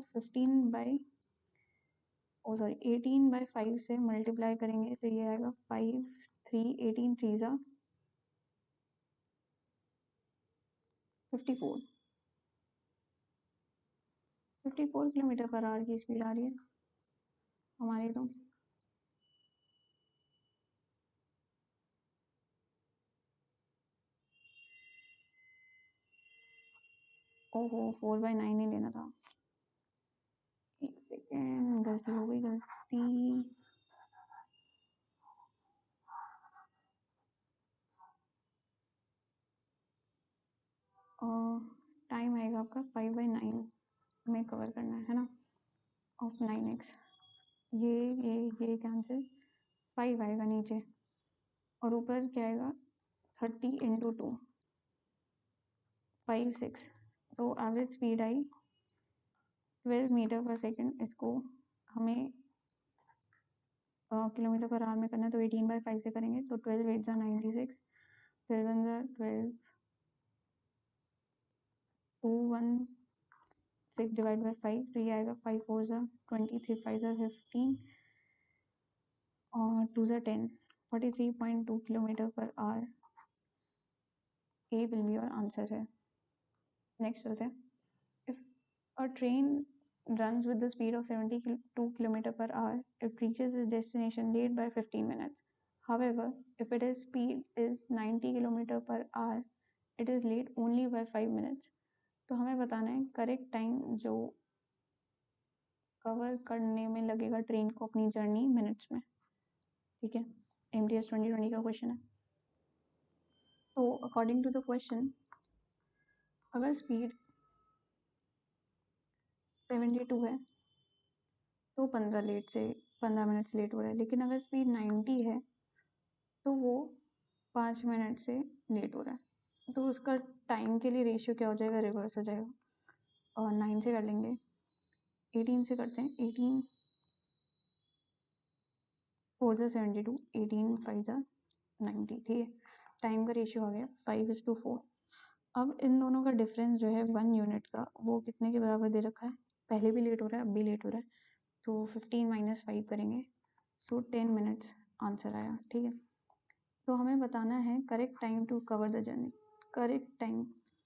18/5 से मल्टीप्लाई करेंगे तो ये आएगा 5 3 18 3 ज़ा 54 किलोमीटर पर आवर की स्पीड आ रही है हमारी। तो ओहो 4/9 ही लेना था, एक सेकेंड, गलती हो गई, गलती। टाइम आएगा आपका 5/9 में कवर करना है ना, ऑफ 9x। ये कैंसिल, 5 आएगा नीचे और ऊपर क्या आएगा 30 × 2 5 6, तो एवरेज स्पीड आई 12 मीटर पर सेकंड। इसको हमें किलोमीटर पर आवर में करना है तो 18/5 से करेंगे तो 12 8 ज़ा 96, 12 1 ज़ा 12, 2 1 6 डिवाइड बाई 5, तो ये आएगा 5 4 ज़ा 20, 3 5 ज़ा 15 और 2 ज़ा 10, 43.2 kilometre per our. A will be your answer है। नेक्स्ट चलते हैं। If a train runs with the speed of 72 km per hour, it reaches its destination late by 15 minutes. However, if its speed is 90 km per hour, it is late only by 5 minutes. तो हमें बताना है correct time जो cover करने में लगेगा train को अपनी जर्नी मिनट्स में, ठीक है। MTS 2020 का क्वेश्चन है। तो अकॉर्डिंग टू द क्वेश्चन, अगर स्पीड 72 है तो 15 मिनट्स लेट हो रहा है, लेकिन अगर स्पीड 90 है तो वो 5 मिनट से लेट हो रहा है। तो उसका टाइम के लिए रेशियो क्या हो जाएगा, रिवर्स हो जाएगा। और 9 से कर लेंगे, 18 से करते हैं, 18 4 ज़ा 72, 18 5 ज़ा 90, ठीक है। टाइम का रेशियो आ गया 5:4। अब इन दोनों का डिफरेंस जो है 1 यूनिट का, वो कितने के बराबर दे रखा है, पहले भी लेट हो रहा है अब भी लेट हो रहा है, तो 15 - 5 करेंगे, सो 10 मिनट्स आंसर आया, ठीक है। तो हमें बताना है correct time to cover the journey. Correct time,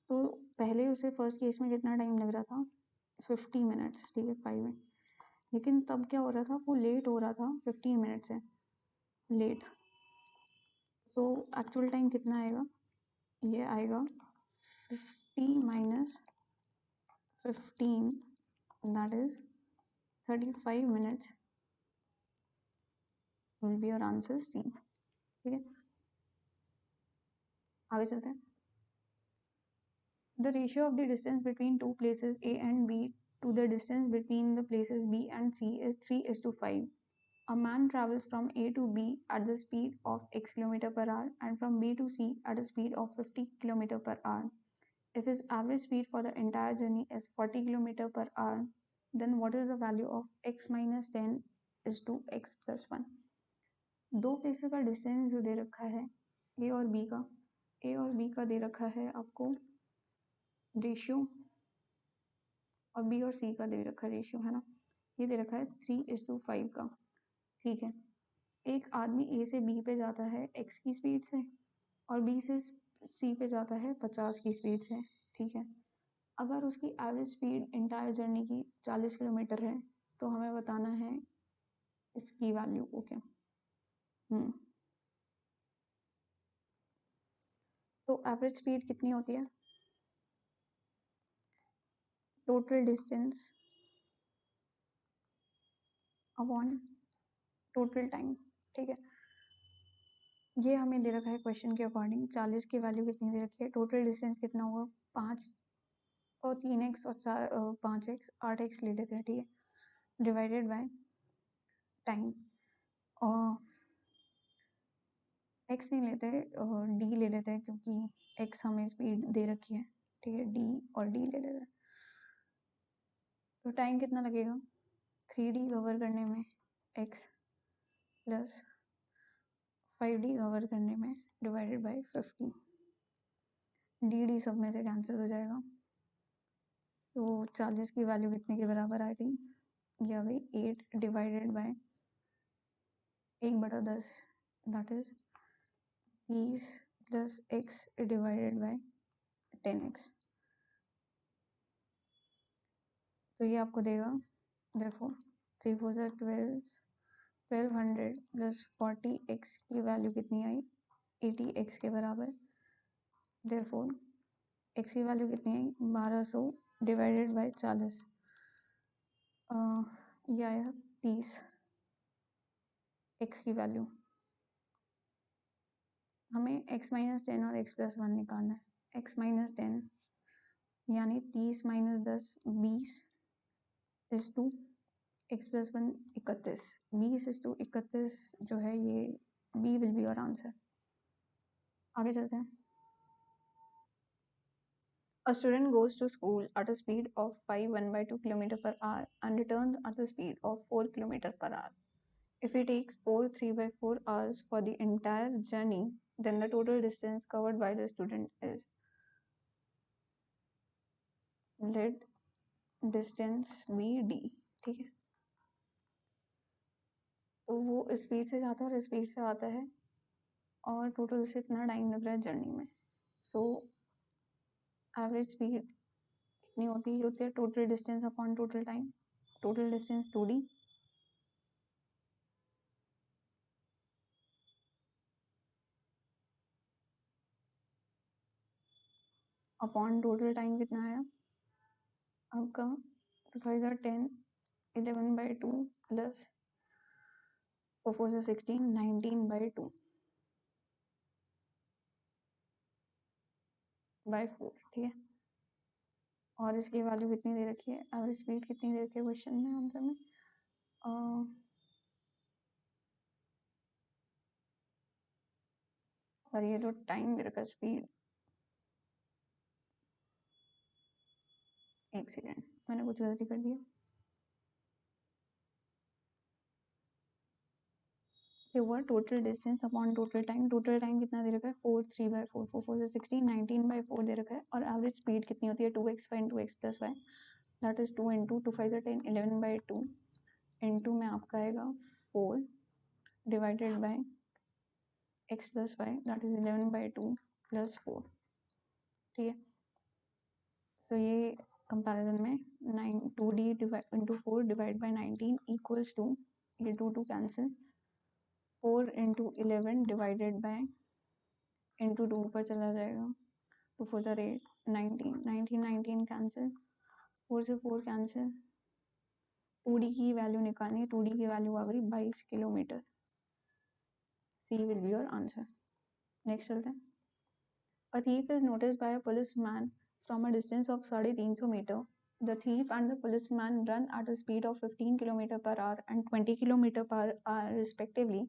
तो पहले उसे फर्स्ट केस में कितना टाइम लग रहा था 50 मिनट्स, ठीक है 5 में, लेकिन तब क्या हो रहा था, वो लेट हो रहा था 15 मिनट से लेट। सो एक्चुअल टाइम कितना आएगा, ये आएगा 50 - 15, that is 35 minutes will be your answer C, ठीक है। आगे चलते हैं। The ratio of the distance between two places A and B to the distance between the places B and C is 3:5. A man travels from A to B at the speed of x km per hour and from B to C at a speed of 50 km per hour. If his average speed for the entire journey is 40 km per hour, then what is the value of x minus 10 is to x plus 1? दो places का distance जो दे रखा है A और B का, A और B का दे रखा है आपको रेशियो, और बी और सी का दे रखा है रेशियो, है ना। ये दे रखा है 3:5 का, ठीक है। एक आदमी ए से बी पे जाता है एक्स की स्पीड से और बी से सी पे जाता है 50 की स्पीड से, ठीक है। अगर उसकी एवरेज स्पीड इंटायर जर्नी की 40 किलोमीटर है तो हमें बताना है इसकी वैल्यू को क्या। तो एवरेज स्पीड कितनी होती है, total distance upon total time, ठीक है। ये हमें दे रखा है क्वेश्चन के अकॉर्डिंग 40 की वैल्यू कितनी दे रखी है, टोटल डिस्टेंस कितना होगा 5 और 3x और 5x 8x ले लेते हैं, ठीक है, डिवाइडेड बाय टाइम, और x नहीं लेते d ले लेते हैं क्योंकि x हमें स्पीड दे रखी है, ठीक है, d और d ले लेते हैं। तो टाइम कितना लगेगा 3D कवर करने में x प्लस 5D कवर करने में डिवाइडेड बाय 50, डी सब में से कैंसिल हो जाएगा। तो 40 की वैल्यू कितने के बराबर आ गई, ये आ गई 8 divided by 1/10, that is 30 plus x divided by 10x। तो ये आपको देगा देखो 3 4 से 1200 प्लस 40x की वैल्यू कितनी आई 80x के बराबर। देयरफॉर x की वैल्यू कितनी आई 1200 डिवाइडेड बाय 40, ये आया 30 x की वैल्यू। हमें x माइनस 10 और x प्लस 1 निकालना है। x माइनस 10 यानी 30 minus 10 20 is to x plus 1 31, 20 is to 31 जो है ये b will be your answer. आगे चलते हैं। A student goes to school at a speed of 1/2 km per hour and returns at the speed of 4 km per hour. If he takes 3/4 hours for the entire journey, then the total distance covered by the student is, let distance be d, ठीक है। तो वो speed से जाता है और speed से आता है और टोटल से इतना टाइम लग रहा है जर्नी में। सो एवरेज स्पीड कितनी होती है total distance upon total time, total distance 2d upon total time कितना आया आपका 5 10 11/2 प्लस 4 4 से 16 19/2 बाय 4, ठीक है। और इसकी वैल्यू कितनी दे रखी है, एवरेज स्पीड कितनी दे रखी है क्वेश्चन में आंसर में, और ये जो टाइम दे रखा है स्पीड, एक सेकेंड मैंने कुछ गलती कर दिया, ये हुआ total distance upon total time. Total time कितना दे रखा है 4 3/4, 4 4 से 16 19/4 दे रखा है। और एवरेज स्पीड कितनी होती है 2x into x plus y, that is 2 into 2 5 10 11/2 into में आपका आएगा 4 divided by x plus y, that is 11/2 plus 4, ठीक है। सो ये कंपैरिजन में 2d into 4 divide by 19 equals to, ये 2 cancel, 4 into 11 divided by into 2 ऊपर चला जाएगा, 2 4 8 19 19 19 कैंसिल, 4 से 4 कैंसिल, 2d की वैल्यू निकालनी है, 2d की वैल्यू आ गई 22 kilometre. C will be your answer. Next चलते हैं। A thief is noticed by a policeman from a distance of 350 meter. The thief and the policeman run at a speed of 15 km per hour and 20 km per hour respectively.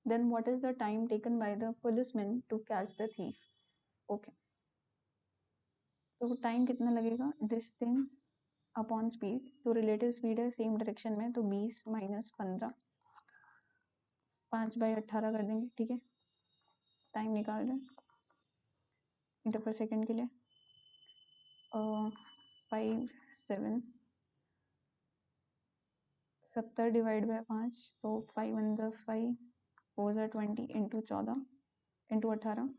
Then what is the time taken by the policeman to catch the thief? Okay. तो time कितना लगेगा distance upon speed, तो relative speed है same direction में, तो 20 minus 15 5/18 कर देंगे, ठीक है। टाइम निकाल रहे हैं मीटर पर सेकेंड के लिए, 5 7 70 डिवाइड बाय 5, तो 5 1 5 4 20 इंटू 14 इंटू 18,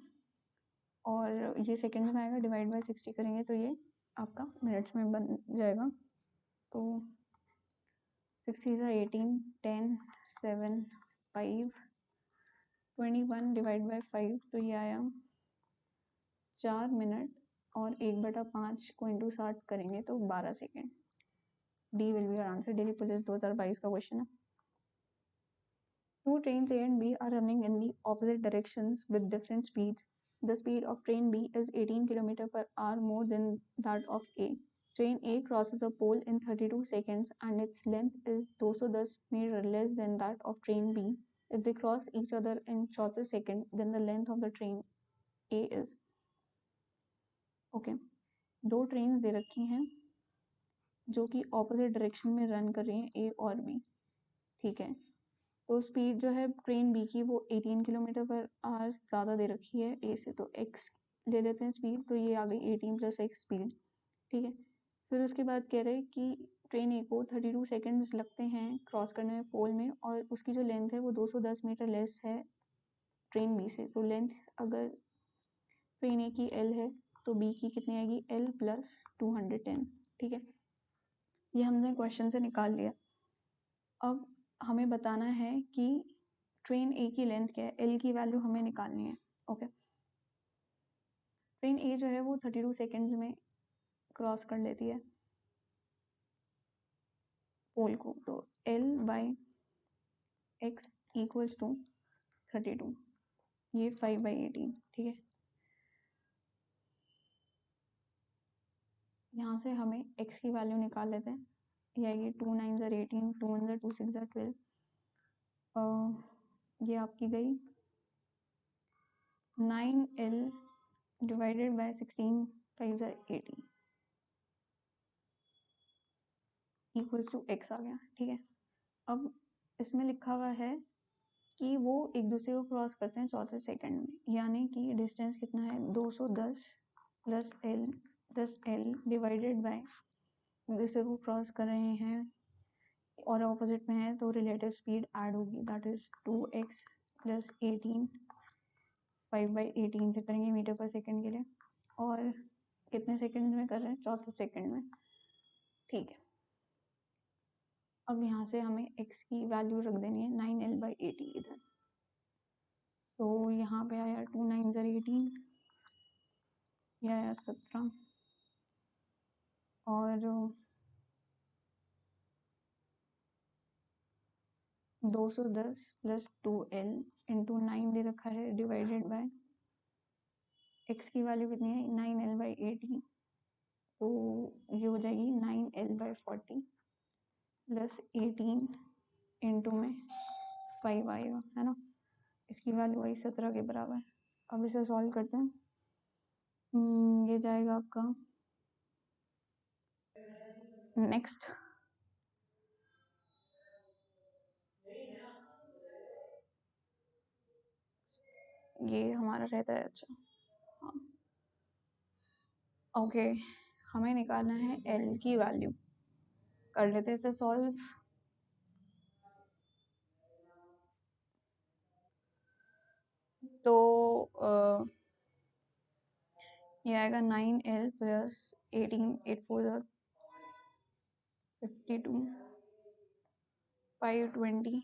और ये सेकेंड में आएगा, डिवाइड बाय 60 करेंगे तो ये आपका मिनट्स में बन जाएगा। तो 60 is 18 10 7 5 21 डिवाइड बाय 5, तो ये आया 4 मिनट, और 1/5 को इंटू 60 करेंगे तो 12 second. D will be your answer. Delhi police 2022 का क्वेश्चन है। Two trains A and B are running in the opposite directions with different speeds. The speed of train B is 18 km per hour more than that of A. Train A crosses a pole in 32 seconds and its length is 210 meter less than that of train B. If they cross each other in 34 seconds, then the length of the train A is. Okay दो trains दे रखी हैं जो कि opposite direction में run कर रही हैं ए और बी, ठीक है। तो स्पीड जो है ट्रेन बी की वो 18 किलोमीटर पर आवर ज़्यादा दे रखी है ए से, तो एक्स ले लेते हैं स्पीड, तो ये आ गई 18 + x स्पीड, ठीक है। फिर उसके बाद कह रहे हैं कि ट्रेन ए को 32 सेकंड्स लगते हैं क्रॉस करने में पोल में, और उसकी जो लेंथ है वो 210 मीटर लेस है ट्रेन बी से। तो लेंथ अगर ट्रेन ए की एल है तो बी की कितनी आएगी, एल + 210, ठीक है। ये हमने क्वेश्चन से निकाल लिया। अब हमें बताना है कि ट्रेन ए की लेंथ क्या है, एल की वैल्यू हमें निकालनी है, ओके। ट्रेन ए जो है वो 32 सेकंड्स में क्रॉस कर लेती है पोल को, तो L/x = 32, ये 5/18, ठीक है। यहाँ से हमें x की वैल्यू निकाल लेते हैं, ये आएगी 2 9 = 18, 2 1 = 2 6 = 12, ये आपकी गई 9L / 16, 5 = 18 = x आ गया, ठीक है। अब इसमें लिखा हुआ है कि वो एक दूसरे को क्रॉस करते हैं 34 सेकंड में, यानी कि डिस्टेंस कितना है, 210 + L डिवाइडेड बाय, दूसरे को क्रॉस कर रहे हैं और ऑपोजिट में है तो रिलेटिव स्पीड ऐड होगी, दैट इज 2x + 18, 5/18 से करेंगे मीटर पर सेकंड के लिए, और कितने सेकंड में कर रहे हैं, 34 सेकंड में, ठीक है। अब यहाँ से हमें x की वैल्यू रख देनी है 9L/80 इधर, तो यहाँ पे आया 2 9 = 18, यह आया 17, और 210 + 2L × 9 दे रखा है डिवाइडेड बाय x की वैल्यू कितनी है, 9L/80, तो ये हो जाएगी 9L/40 + 18 × में 5 आएगा, है ना। इसकी वैल्यू आई 17 के बराबर। अब इसे सॉल्व करते हैं, ये जाएगा आपका नेक्स्ट, ये हमारा रहता है, अच्छा हाँ ओके, हमें निकालना है L की वैल्यू, कर लेते हैं इसे सॉल्व। तो ये आएगा 9L + 18, 8 4 = 52, 520,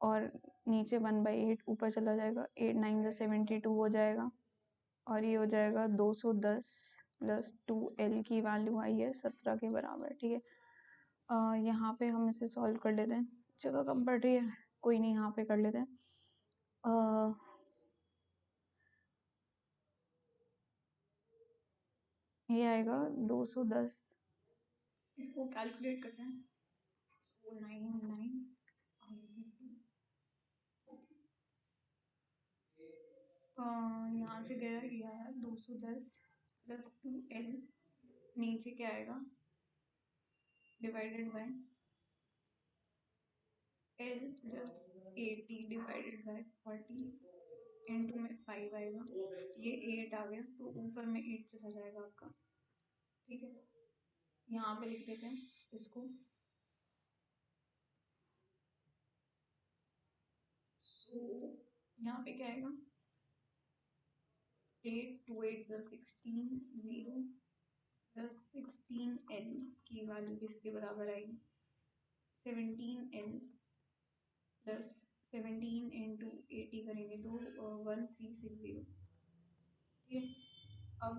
और नीचे 1/8 ऊपर चला जाएगा, 8 9 = 72 हो जाएगा, और ये हो जाएगा 210 + 2L की वैल्यू आई है 17 के बराबर, ठीक है। यहाँ पे हम इसे सॉल्व कर लेते हैं, जगह कम पड़ रही है, कोई नहीं, यहाँ पे कर लेते हैं। ये आएगा 210, इसको कैलकुलेट करते हैं, इसको 9 9 यहाँ से गया, ये आया 210 + 2L, नीचे क्या आएगा, divided by L + 80 divided by 40 × में 5 आएगा, ये 8 आ गया, तो ऊपर में 8 चला जाएगा आपका, ठीक है। यहाँ पे लिख देते हैं इसको, यहाँ पे क्या आएगा, 8 2 8 = 16, 0 + 16L की वैल्यू किसके बराबर आएगी, 17L + 17 × 80 करेंगे तो 1360, ठीक है। अब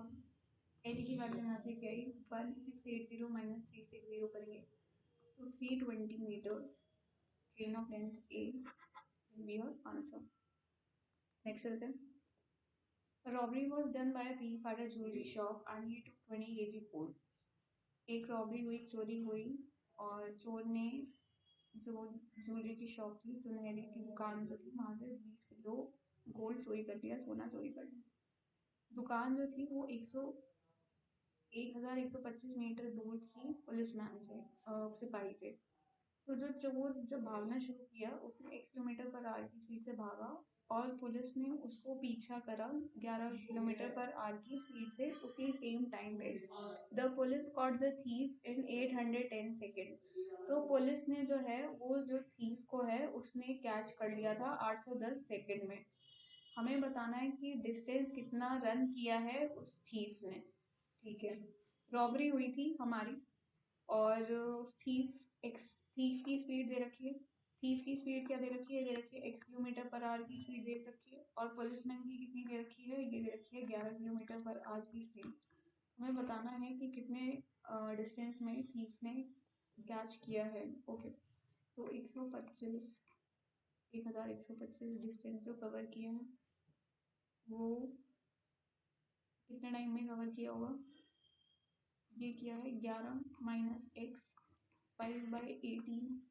एल की वैल्यू यहाँ से क्या आई, 1680 - 360 करेंगे, सो 320 metres, Chain of length A will be your answer. Next चलते हैं. A robbery was done by a thief at a jewelry shop and he took 20 kg gold. एक रॉबरी हुई, चोरी हुई और चोर ने जो ज्वेलरी की शॉप थी, सुनहरी की दुकान जो थी, वहाँ से 20 किलो गोल्ड चोरी कर लिया, सोना चोरी कर लिया. दुकान जो थी वो 1125 मीटर दूर थी पुलिसमैन से, सिपाही से. तो जो चोर जब भागना शुरू किया उसने 1 किलोमीटर पर आवर की स्पीड से भागा और पुलिस ने उसको पीछा करा 11 किलोमीटर पर आवर की स्पीड से उसी सेम टाइम पे. The police caught the thief in 810 seconds. तो पुलिस ने जो है वो जो थीफ को है उसने कैच कर लिया था 810 सेकेंड में. हमें बताना है कि डिस्टेंस कितना रन किया है उस थीफ ने. ठीक है, रॉबरी हुई थी हमारी और थीफ की स्पीड दे रखी है. थीफ की स्पीड क्या दे रखी है? दे रखी है x किलोमीटर पर आवर की स्पीड दे रखी है और पुलिसमैन की कितनी दे रखी है? ये दे रखी है 11 किलोमीटर पर आवर की स्पीड. हमें बताना है कि कितने डिस्टेंस में थीफ ने कैच किया है. ओके, तो 1125 डिस्टेंस जो कवर किया है वो कितने टाइम में कवर किया होगा? ये किया है 11 माइनस एक्स 5/18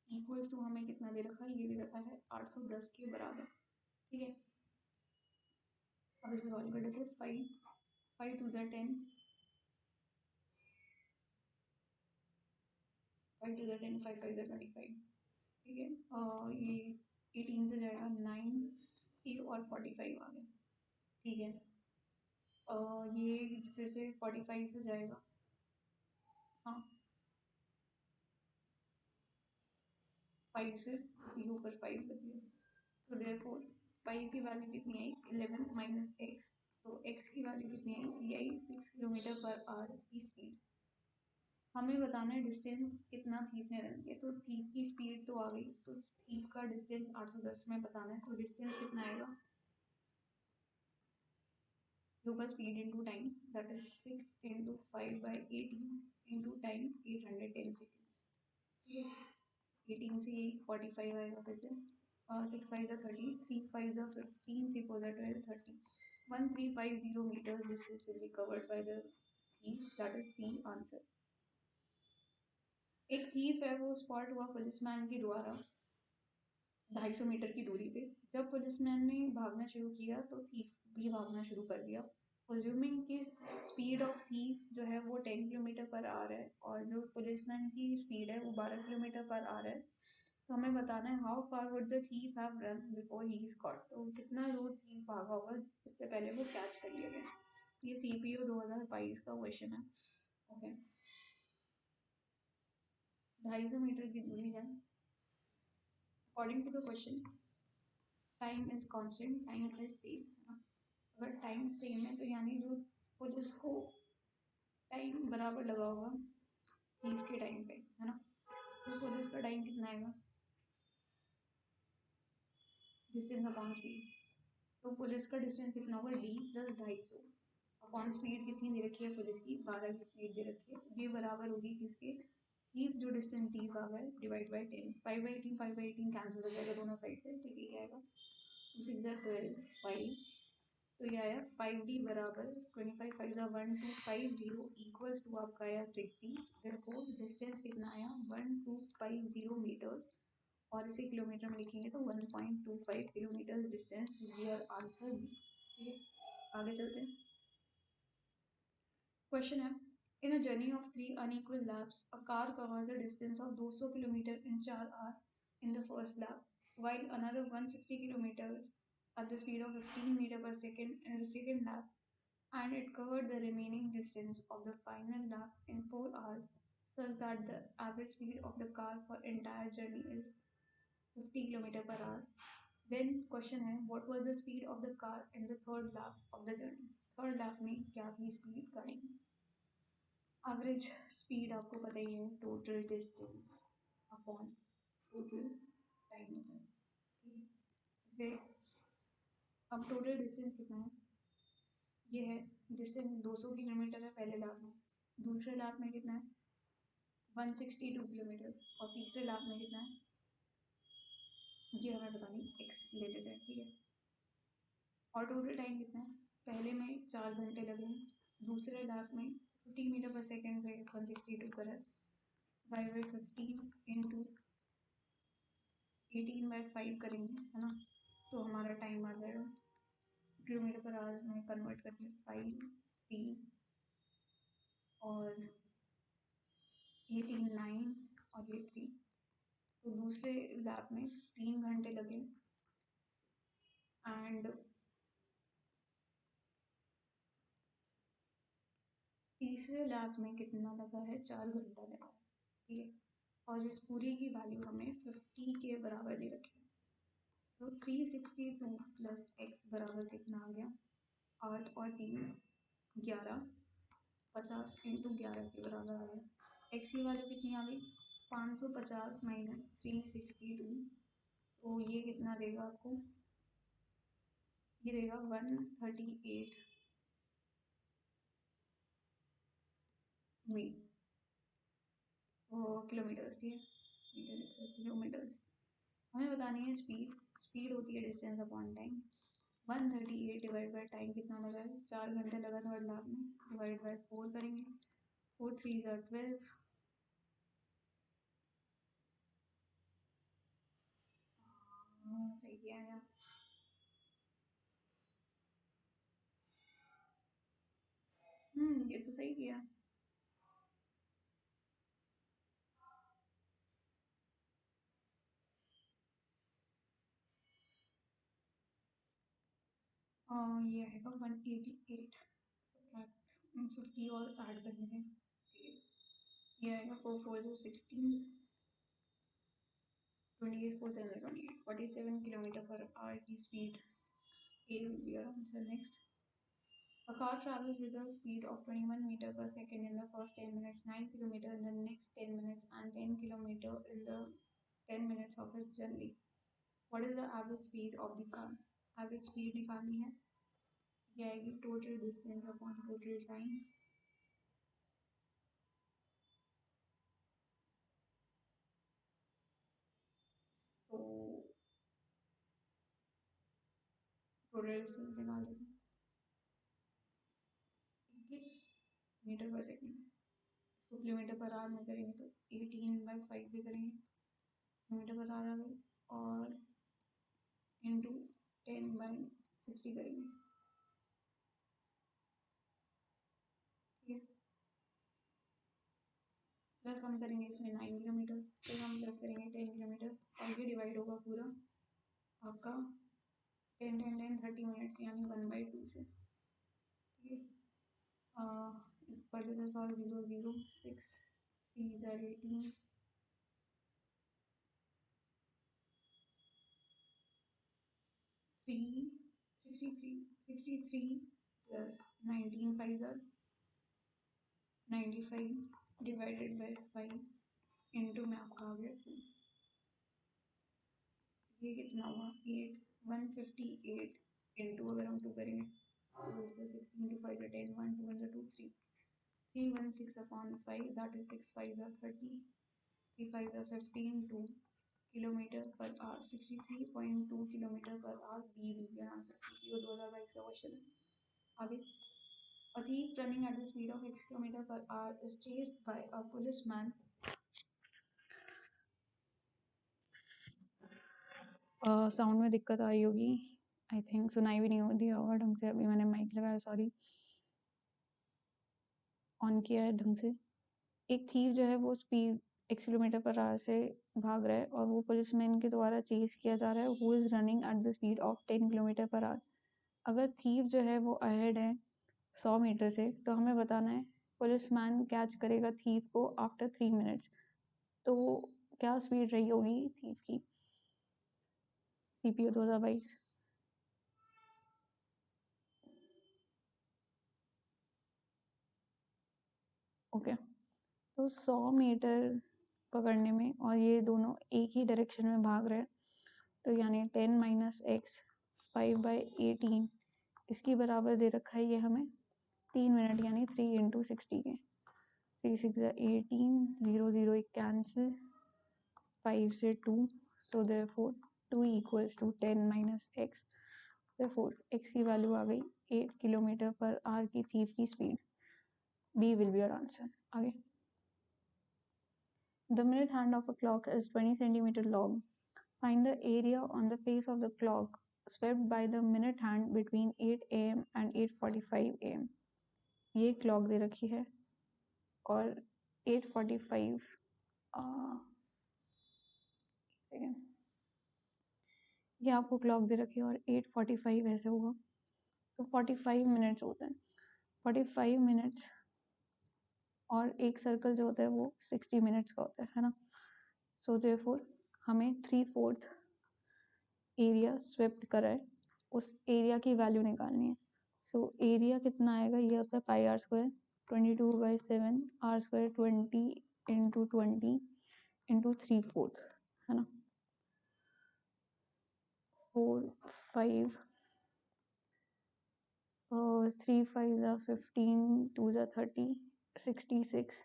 इक्वल्स टू हमें कितना दे रखा है? ये दे रखा है 810 के बराबर. ठीक है, अब इसे सॉल्व कर देते हैं. 5 2 ज़ा 10, 5 2 ज़ा 10, 5 5 ज़ा 25. ठीक है, ये 18 से जाएगा 9 ये और 45 आ गया. ठीक है, ये फिर से 45 से जाएगा. हाँ, 5 से ये ऊपर 5 बचे. तो देयरफॉर 5 की वैल्यू कितनी आई? 11 माइनस एक्स. तो x की वैल्यू कितनी आई? ये आई 6 किलोमीटर पर आवर की स्पीड. हमें बताना है डिस्टेंस कितना थीफ ने रन किया. तो थीफ की स्पीड तो आ गई, तो थीफ का डिस्टेंस 810 में बताना है. तो डिस्टेंस कितना आएगा? होगा speed into time, that is 6 into 5/18 into time 810 second. 18 से 45 आएगा फिर से. 6 5 ज़ा 30, 3 5 ज़ा 15, 3 4 ज़ा 12, 30. 1350 meters distance will be covered by the thief, that is C answer. एक थीफ है वो स्पॉट हुआ पुलिसमैन के द्वारा 250 मीटर की दूरी पे. जब पुलिसमैन ने भागना शुरू किया तो थीफ भी भागना शुरू कर दिया. अज्यूमिंग कि स्पीड ऑफ थीफ जो है वो 10 किलोमीटर पर आ रहा है और जो पुलिसमैन की स्पीड है वो 12 किलोमीटर पर आ रहा है. तो हमें बताना है how far would the thief have run before he is caught. तो कितना दूर थीफ भागा होगा इससे पहले वो कैच कर लिया गया. ये CPO 2022 का क्वेश्चन है. ओके, 250 मीटर की दूरी है. According to the question time is constant, time is same. अगर टाइम सेम है तो यानी जो पुलिस को टाइम बराबर लगा होगा थीफ के टाइम पे, है ना. तो पुलिस का टाइम कितना आएगा? Distance upon speed. तो पुलिस का डिस्टेंस कितना होगा? D प्लस 250 अपॉन स्पीड कितनी दे रखी है पुलिस की? 12 की स्पीड दे रखी है. ये बराबर होगी किसके? थीफ जो डिस्टेंस थीफ आ गया है डिवाइड बाई 10. 5/18 कैंसिल हो जाएगा दोनों साइड से. ठीक है, ये आएगा 6 ज़ा 12 5. तो ये आया 5D बराबर 25 5 ज़ा 1250 इक्वल्स टू आपका आया 60. देयरफॉर डिस्टेंस कितना आया? 1250 मीटर्स और इसे किलोमीटर में लिखेंगे तो 1.25 kilometre distance will be your answer B. ठीक है, आगे चलते हैं. क्वेश्चन है in a journey of 3 unequal laps a car covers a distance of 200 kilometre in 4 hours in the first lap while another 160 kilometers at the speed of 15 meter per second in the second lap and it covered the remaining distance of the final lap in 4 hours such that the average speed of the car for entire journey is 50 km per hour. Then question है what was the speed of the car in the third lap of the journey. Third lap में क्या थी speed गाड़ी की? Average speed आपको पता ही है, total distance upon total time होता है. फिर अब टोटल डिस्टेंस कितना है? ये है डिस्टेंस 200 किलोमीटर है पहले लैप में. दूसरे लैप में कितना है? 162 किलोमीटर. और तीसरे लैप में कितना है? ये हमें पता नहीं, x ले लेते हैं, ठीक है। और टोटल टाइम कितना है, पहले में 4 घंटे लगे हैं, दूसरे लैप में 15 मीटर पर सेकेंड से 162 पर है, 5/15 इंटू 18/5 करेंगे, है ना, तो हमारा टाइम आ जाएगा किलोमीटर पर आवर में कन्वर्ट करके 5 3 और 18 9 और ये 3। तो दूसरे लैब में 3 घंटे लगे एंड तीसरे लैब में कितना लगा है, 4 घंटा लगा है, ठीक है। और इस पूरी की वैल्यू हमें 50 के बराबर दे रखी है, तो 362 प्लस एक्स बराबर कितना आ गया, 8 और 3 11, 50 इंटू 11 के बराबर आ गया। एक्स की वैल्यू कितनी आ गई, 550 माइनस 362, तो ये कितना देगा आपको, ये देगा 138 किलोमीटर्स, ठीक है, किलोमीटर्स। हमें बतानी है स्पीड, स्पीड होती है distance upon time. 138 divide by time कितना लगा है, 4 घंटे लगा थर्ड लैब में, डिवाइड बाई 4 करेंगे, 4 3 12, सही किया है। ये तो सही किया। ये आएगा 188, सब्ट्रैक्ट 50 और ऐड करने थे, ये आएगा 4 4 16, 28 4 7 28, 47 किलोमीटर पर आवर की speed, A will be our answer. Next, a car travels with a speed of 21 meter per second in the first 10 minutes, 9 kilometer in the next 10 minutes, and 10 kilometer in the 10 minutes of its journey. What is the average speed of the car? Average speed निकालनी है, ये आएगी total distance upon total time. So total distance निकाल देते हैं, 21 metre per second, इसको kilometre per our में करेंगे तो 18/5 से करेंगे, किलोमीटर पर आवर आ गई, और इंटू 10/60 करेंगे, ठीक है। प्लस हम करेंगे इसमें 9 किलोमीटर, फिर हम प्लस करेंगे 10 किलोमीटर, और ये डिवाइड होगा पूरा आपका 10 10 10 30 मिनट्स यानी 1/2 से, ठीक है। इसको कर देते solve, 0 0 6 3 18, 63 plus 19 5 95 divided by 5 into में आपका आ गया 2, ये कितना हुआ 8, 158 इंटू अगर हम 2 करेंगे, 2 से 16 into 5 10, 1 2 1 2 3 316 upon 5, that is 6 5 30, 3 5 15, 2 kilometre per hour, 63.2 kilometre per hour, B will be answer. CPO 2022 का क्वेश्चन है। आगे, a thief running at the speed of x kilometer per hour is chased by a policeman. Sound में दिक्कत आई होगी, I think सुनाई भी नहीं होती होगा ढंग से, अभी मैंने माइक लगाया, सॉरी, ऑन किया है ढंग से। एक थीव जो है वो speed x kilometre per our से भाग रहा है और वो पुलिसमैन के द्वारा चेस किया जा रहा है, who is running at the speed of 10 kilometre per our. अगर थीव जो है वो अहेड है 100 मीटर से, तो हमें बताना है पुलिसमैन कैच करेगा थीव को आफ्टर 3 मिनट्स, तो क्या स्पीड रही होगी थीव की। CPO 2022। ओके, तो 100 मीटर पकड़ने में और ये दोनों एक ही डायरेक्शन में भाग रहे हैं, तो यानी 10 माइनस एक्स 5/18, इसकी बराबर दे रखा है ये हमें 3 मिनट यानी 3 इंटू 60 के, 3 6 18, 0 0 एक कैंसिल, 5 से 2, so therefore 2 equals to 10 minus x. Therefore, x की वैल्यू आ गई 8 किलोमीटर पर आवर की थीव की speed. B will be your answer. आगे. The minute hand of a clock is 20 centimeter long. Find the area on the face of the clock swept by the minute hand between 8 am and 8:45 am. ये clock दे रखी है और 8:45 second, ये आपको clock दे रखी है और 8:45 ऐसे होगा तो 45 मिनट्स होते हैं. 45 मिनट्स और एक सर्कल जो होता है वो 60 मिनट्स का होता है ना. सो देयरफॉर हमें 3/4 एरिया स्वेप्ट करा है, उस एरिया की वैल्यू निकालनी है. सो एरिया कितना आएगा, ये होता है pi r square 22/7 r square 20 into 20 into 3/4 है ना. 4 5 3 5 15 2 30 66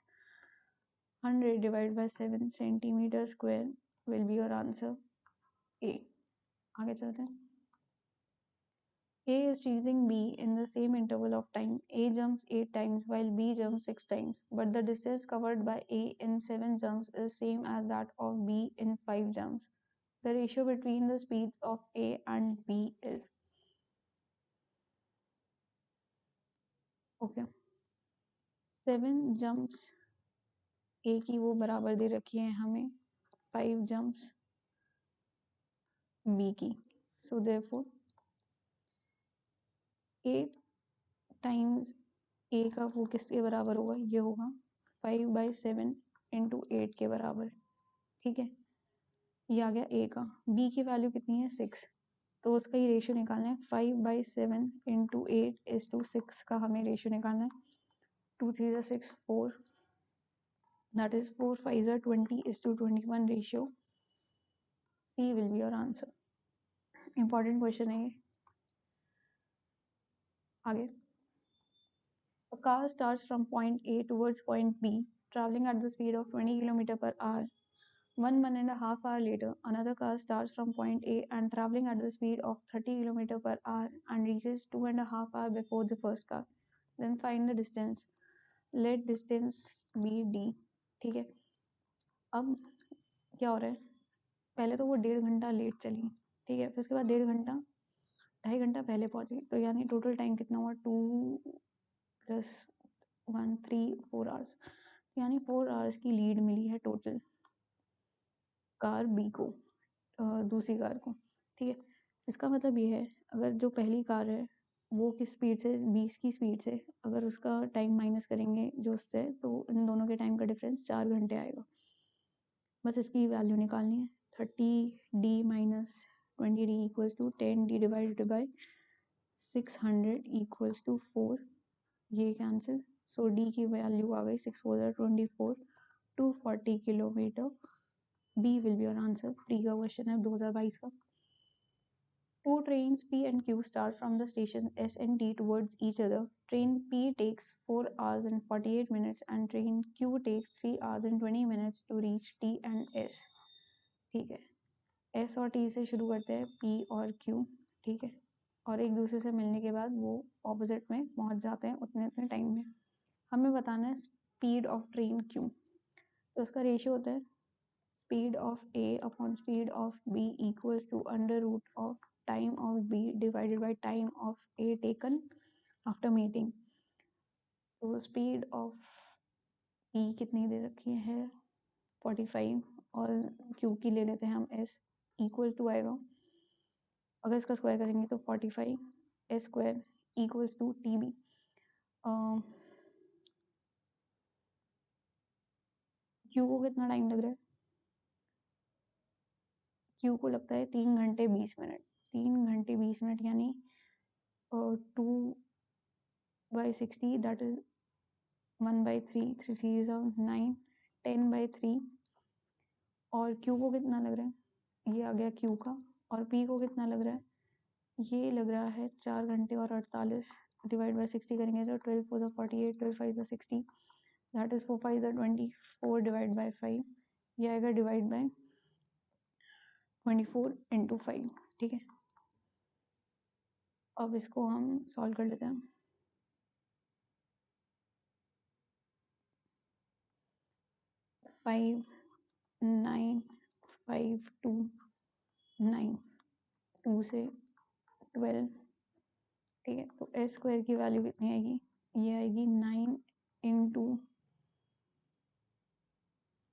100 divided by 7 centimeter square will be your answer A. आगे चलते हैं. A is chasing B in the same interval of time. A jumps 8 times while B jumps 6 times, but the distance covered by A in 7 jumps is same as that of B in 5 jumps. The ratio between the speeds of A and B is. Okay. 7 jumps A की वो बराबर दे रखी है हमें 5 jumps B की. So therefore 8 times A का वो किसके बराबर होगा, ये होगा 5/7 इंटू 8 के बराबर. ठीक है, ये आ गया A का. B की वैल्यू कितनी है 6, तो उसका ही रेशियो निकालना है. 5/7 इंटू 8 इज टू 6 का हमें रेशियो निकालना है. 2 3 6 4, that is 4 5 20 is to 21 ratio. C will be your answer. Important question है ये. आगे. A car starts from point A towards point B, traveling at the speed of 20 km per hour. 1.5 hours later, another car starts from point A and traveling at the speed of 30 km per hour and reaches 2.5 hours before the first car. Then find the distance. Let distance be D. ठीक है. अब क्या हो रहा है, पहले तो वो 1.5 घंटा लेट चली, ठीक है, फिर उसके बाद 1.5 घंटा 2.5 घंटा पहले पहुंची, तो यानी टोटल टाइम कितना हुआ 2 + 1 3 4 आवर्स, यानी 4 आवर्स की लीड मिली है टोटल कार बी को, दूसरी कार को. ठीक है, इसका मतलब ये है अगर जो पहली कार है वो किस स्पीड से 20 की स्पीड से अगर उसका टाइम माइनस करेंगे जो उससे, तो इन दोनों के टाइम का डिफरेंस 4 घंटे आएगा. बस इसकी वैल्यू निकालनी है. 30D minus 20D equals to 10D divided by 600 equals to 4. ये कैंसिल. सो D की वैल्यू आ गई 6 4 24 240 kilometre. B will be your answer. D का क्वेश्चन है 2022 का. Two trains P and Q start from the station S and T towards each other. Train P takes 4 hours and 48 minutes and train Q takes 3 hours and 20 minutes to reach T and S. ठीक है, S और T से शुरू करते हैं P और Q. ठीक है, और एक दूसरे से मिलने के बाद वो ऑपोजिट में पहुंच जाते हैं उतने उतने टाइम में. हमें बताना है स्पीड ऑफ ट्रेन Q, तो उसका रेशियो होता है speed of A upon speed of B equals to under root of time of B divided by time of A taken after meeting. तो स्पीड ऑफ P कितनी दे रखी है 45 और Q की ले लेते हैं हम S इक्वल टू आएगा, अगर इसका स्क्वायर करेंगे तो 45 S square equals to TB. Q को कितना टाइम लग रहा है, Q को लगता है 3 घंटे 20 मिनट. 3 घंटे 20 मिनट यानी 2/60 दैट इज 1/3 3 3 9 10/3. और Q को कितना लग रहा है, ये आ गया Q का. और P को कितना लग रहा है, ये लग रहा है 4 घंटे और 48 डिवाइड बाय 60 करेंगे तो 12 4 48 12 5 60 दैट इज 4 5 24 डिवाइड बाय 5. ये आएगा डिवाइड बाय 24 इंटू 5, ठीक है। अब इसको हम सॉल्व कर लेते हैं। 5 9 5 2 9, 2 से 12, ठीक है। तो एस स्क्वायर की वैल्यू कितनी आएगी, ये आएगी 9 इंटू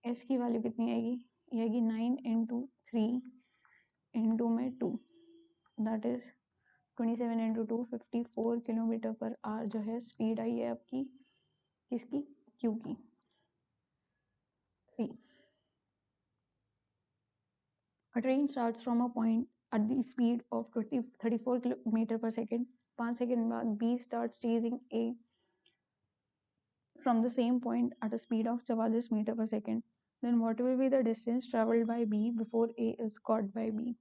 एस की वैल्यू कितनी आएगी, ये आएगी 9 इंटू 3 इंटू में 2, that is 27 into 2 54 kilometre per our जो है स्पीड आई है आपकी, किसकी, क्यू की। सी, a train starts from a point at the speed of 34 kilometer per second. 5 second बाद B starts chasing A from the same point at a speed of 44 meter per second. Then what will be the distance traveled by B before A is caught by B?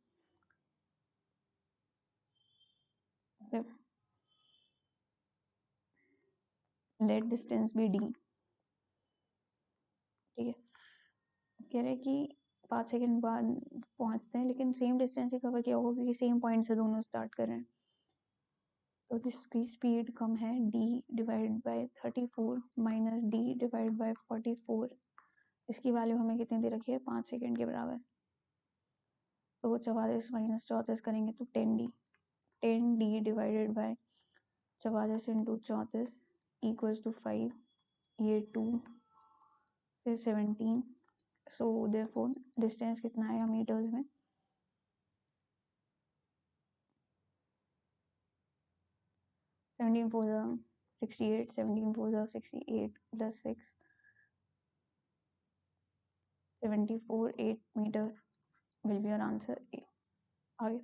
Let distance be D, ठीक है। कह रहे कि 5 second बाद पहुंचते हैं, लेकिन same distance ही cover किया होगा क्योंकि सेम पॉइंट से दोनों स्टार्ट कर रहे हैं। तो इसकी स्पीड कम है, d divide by 34 minus d divide by 44। इसकी वैल्यू हमें कितनी दे रखी है, 5 सेकेंड के बराबर। तो 44 माइनस 34 करेंगे तो 10d divided by 44 into 34 equals to 5, ये 2 से 17। सो देयरफॉर डिस्टेंस कितना आएगा मीटर्स में, 17 4 68, 17 4 68 plus 6 74 8 metre will be your answer A. Okay.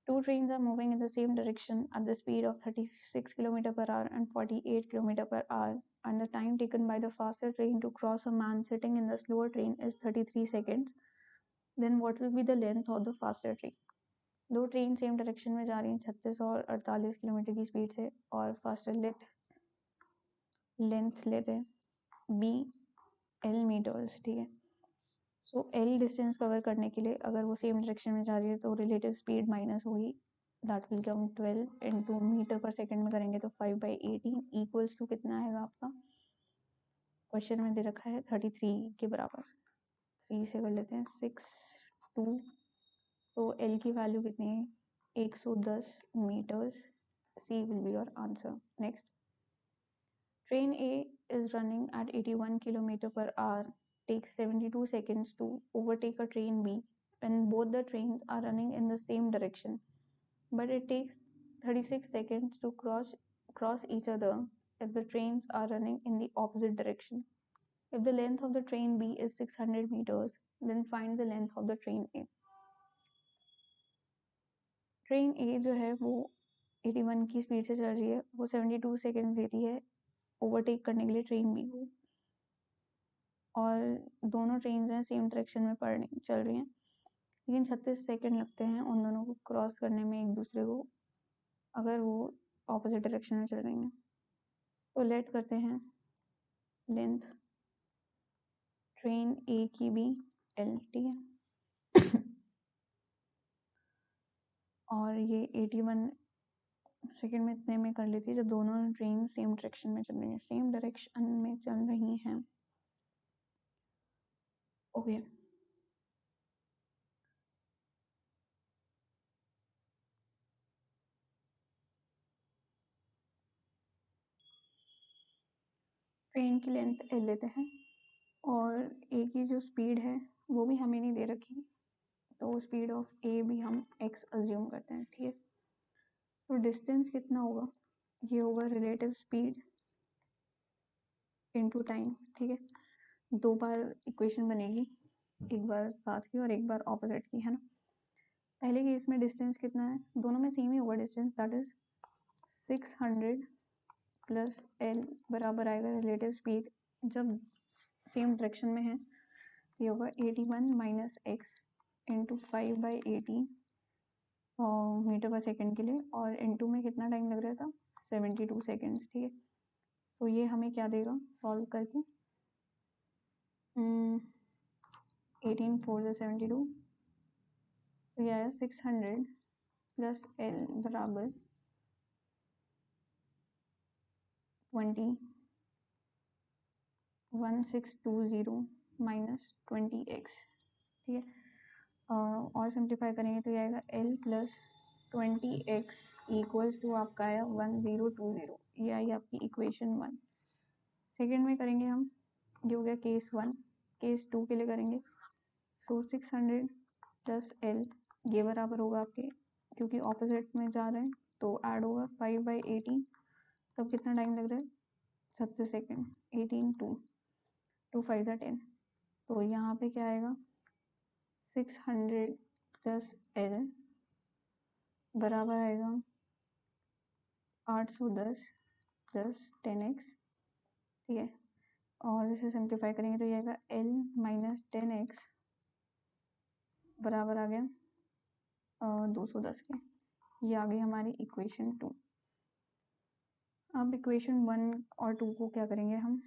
Two trains are moving in the same direction at the speed of 36 km per hour and 48 km per hour, and the time taken by the faster train to cross a man sitting in the slower train is 33 seconds. Then what will be the length of the faster train? दो train same direction में जा रही हैं 36 और 48 kilometre की speed से, और faster length लेते हैं बी एल मीटर्स, ठीक है। सो एल डिस्टेंस कवर करने के लिए अगर वो सेम डायरेक्शन में जा रही है तो रिलेटिव स्पीड माइनस होगी, that will come 12 into metre per second में करेंगे तो 5/18 इक्वल्स टू कितना आएगा आपका, क्वेश्चन में दे रखा है 33 के बराबर। 3 से कर लेते हैं 6 2, सो एल की वैल्यू कितनी है 110 metres. C will be your answer. Next, train A is running at 81 km per hour, takes 72 seconds to overtake a train B when both the trains are running in the same direction, but it takes 36 seconds to cross each other if the trains are running in the opposite direction. If the length of the train B is 600 meters, then find the length of the train A. Train A जो है वो 81 की speed से चल रही है, वो 72 seconds देती है ओवरटेक करने के लिए ट्रेन B को, और दोनों ट्रेन हैं सेम डायरेक्शन में चल रही हैं, लेकिन 36 सेकेंड लगते हैं उन दोनों को क्रॉस करने में एक दूसरे को, अगर वो ऑपोजिट डायरेक्शन में चल रही हैं। तो लेट करते हैं लेंथ ट्रेन ए की भी एल, ठीक है। और ये 81 सेकेंड में इतने में कर लेती है जब दोनों ट्रेन सेम डायरेक्शन में चल रही हैं, सेम डायरेक्शन में चल रही हैं। ओके, ट्रेन की लेंथ एल लेते हैं और ए की जो स्पीड है वो भी हमें नहीं दे रखी, तो स्पीड ऑफ ए भी हम एक्स अज्यूम करते हैं, ठीक है। तो डिस्टेंस कितना होगा, ये होगा रिलेटिव स्पीड इनटू टाइम, ठीक है। दो बार इक्वेशन बनेगी, एक बार साथ की और एक बार ऑपोजिट की, है ना। पहले केस में डिस्टेंस कितना है, दोनों में सेम ही होगा distance, that is 600 plus L बराबर आएगा रिलेटिव स्पीड, जब सेम डायरेक्शन में है ये होगा 81 minus x into 5/18 metre per second के लिए, और इनटू में कितना टाइम लग रहा था 72 सेकेंड्स, ठीक है। सो ये हमें क्या देगा सॉल्व करके, 18 4 72, तो यह है 600 प्लस एल बराबर 1620 माइनस 20x, ठीक है। और सिंप्लीफाई करेंगे तो ये आएगा L plus 20x equals to आपका आया 1020, ये आई आपकी इक्वेशन 1। सेकेंड में करेंगे हम, ये हो गया केस 1। केस 2 के लिए करेंगे, सो 600 प्लस L ये बराबर होगा आपके, क्योंकि ऑपोजिट में जा रहे हैं तो ऐड होगा 5/18। तब कितना टाइम लग रहा है, 70 सेकेंड। 18 2 5 10, तो यहाँ पे क्या आएगा 600 प्लस L बराबर आएगा 810 प्लस 10x, ठीक है। और इसे सिंप्लीफाई करेंगे तो ये आएगा L माइनस 10x बराबर आ गया 210 के। ये आ गई हमारी इक्वेशन 2। अब इक्वेशन 1 और 2 को क्या करेंगे हम,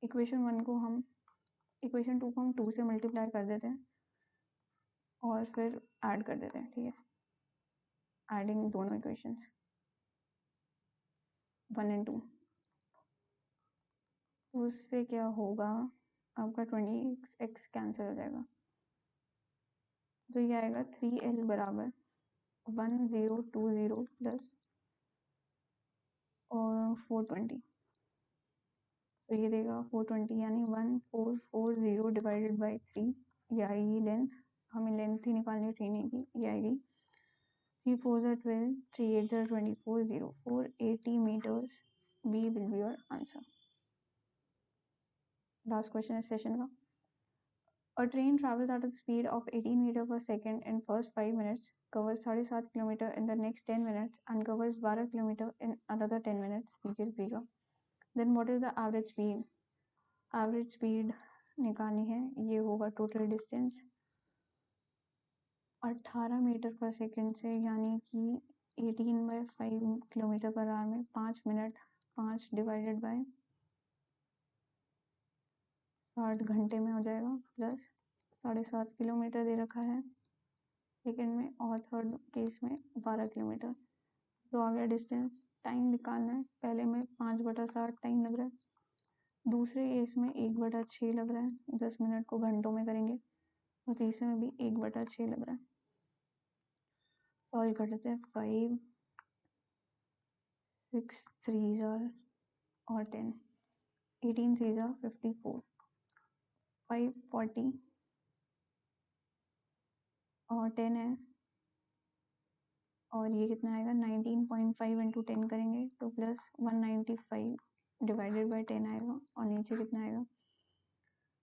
इक्वेशन 1 को हम इक्वेशन 2 को हम 2 से मल्टीप्लाई कर देते हैं और फिर ऐड कर देते हैं, ठीक है। एडिंग दोनों इक्वेशंस 1 और 2, उससे क्या होगा आपका 20x कैंसिल हो जाएगा, तो ये आएगा 3L बराबर 1020 प्लस और 420, तो ये देगा 420 यानी 1440 डिवाइडेड बाई 3, ये आएगी लेंथ। हमें लेंथ ही निकालनी है ट्रेनिंग की, ये आएगी 3 4 12, 3 8 24, 480 meters। B will be your answer. Last question इस सेशन का, A train travels at a speed of 18 meters per second in first 5 minutes, covers 7.5 kilometers in the next 10 minutes, and covers 12 kilometers in another 10 minutes. Detail bigger. Then what is the average speed? Average speed निकालनी है, ये होगा total distance 18 metre पर second से, यानी कि 18/5 kilometre per our में 5 minute 5 divided by 60 घंटे में हो जाएगा, प्लस 7.5 किलोमीटर दे रखा है सेकेंड में, और थर्ड केस में 12 किलोमीटर। तो आ गया डिस्टेंस। टाइम निकालना है, पहले में 5/60 टाइम लग रहा है, दूसरे केस में 1/6 लग रहा है, 10 मिनट को घंटों में करेंगे, और तीसरे में भी 1/6 लग रहा है। सॉल्व कर लेते हैं। 5 6 3 और 10, 18 3 54, 540 और 10 है, और ये कितना आएगा 19.5 इंटू 10 करेंगे तो प्लस 195 डिवाइडेड बाय 10 आएगा, और नीचे कितना आएगा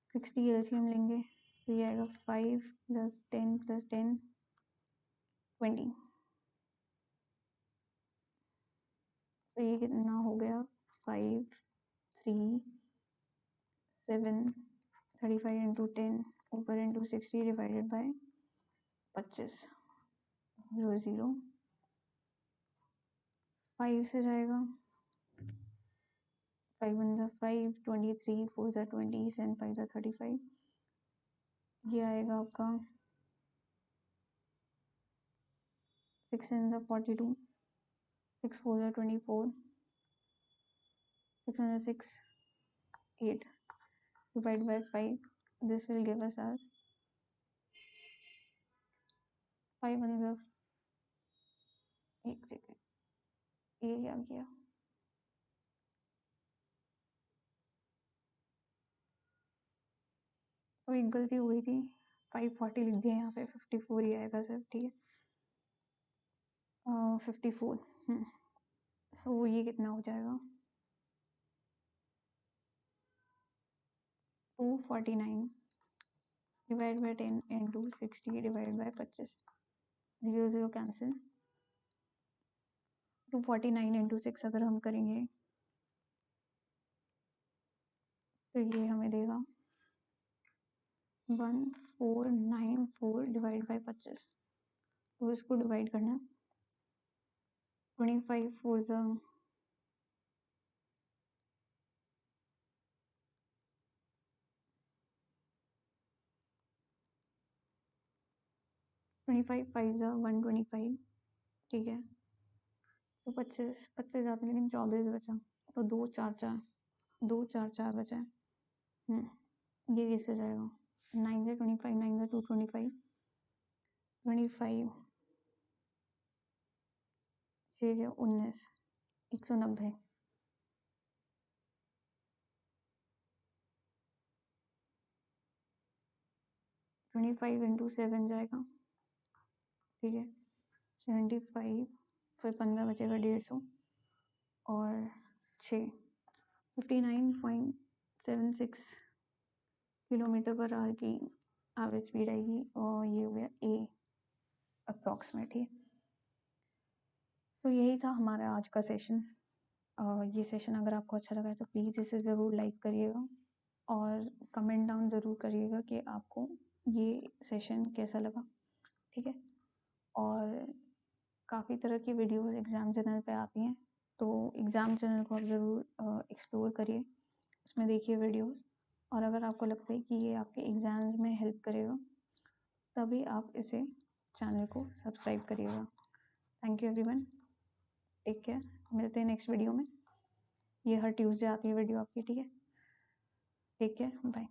60 एलसीएम लेंगे तो ये आएगा 5 + 10 + 10 20, तो ये कितना हो गया 5 3 7 35 इंटू 10 ऊपर इंटू 60 डिवाइडेड बाय 25, 0 0 5 से जाएगा, 5 1 = 5, 23 4 = 20, 7 5 = 35, ये आएगा आपका 6 7 = 42, 6 4 = 24, 6 1 = 6 8 divided by 5, this will give us as 5 1 = 1 second, ये क्या किया, तो एक गलती हो गई थी, 540 लिख दिया यहाँ पे, 54 ही आएगा सर, ठीक है। 54, सो ये कितना हो जाएगा 249 divide by 10 into 60 divide by 25, 0 0 cancel, 249 into 6 अगर हम करेंगे तो ये हमें देगा 1494 डिवाइड बाय 25, तो इसको डिवाइड करना है, 25 4 = 25 5 125, ठीक है। तो 25 जाते लेकिन 24 बचा, तो 2 4 4 2 4 4 बचा है। ये कैसे जाएगा? 9 से 25, 9 से 2 25, 25 6 से 19, 190। 25 इंटू 7 जाएगा, ठीक है। 75, फिर 15 बचेगा 150 और 6, 59.76 किलोमीटर पर आवर की एवरेज स्पीड आएगी, और ये हो गया ए अप्रॉक्सीमेट ही। सो यही था हमारा आज का सेशन। ये सेशन अगर आपको अच्छा लगा है तो प्लीज़ इसे ज़रूर लाइक करिएगा और कमेंट डाउन ज़रूर करिएगा कि आपको ये सेशन कैसा लगा, ठीक है। और काफ़ी तरह की वीडियोस एग्ज़ाम चैनल पे आती हैं, तो एग्ज़ाम चैनल को आप ज़रूर एक्सप्लोर करिए, उसमें देखिए वीडियोस, और अगर आपको लगता है कि ये आपके एग्ज़ाम्स में हेल्प करेगा तभी आप इसे चैनल को सब्सक्राइब करिएगा। Thank you everyone, take care, मिलते हैं नेक्स्ट वीडियो में। ये हर ट्यूसडे आती है वीडियो आपकी, ठीक है। Take care, bye.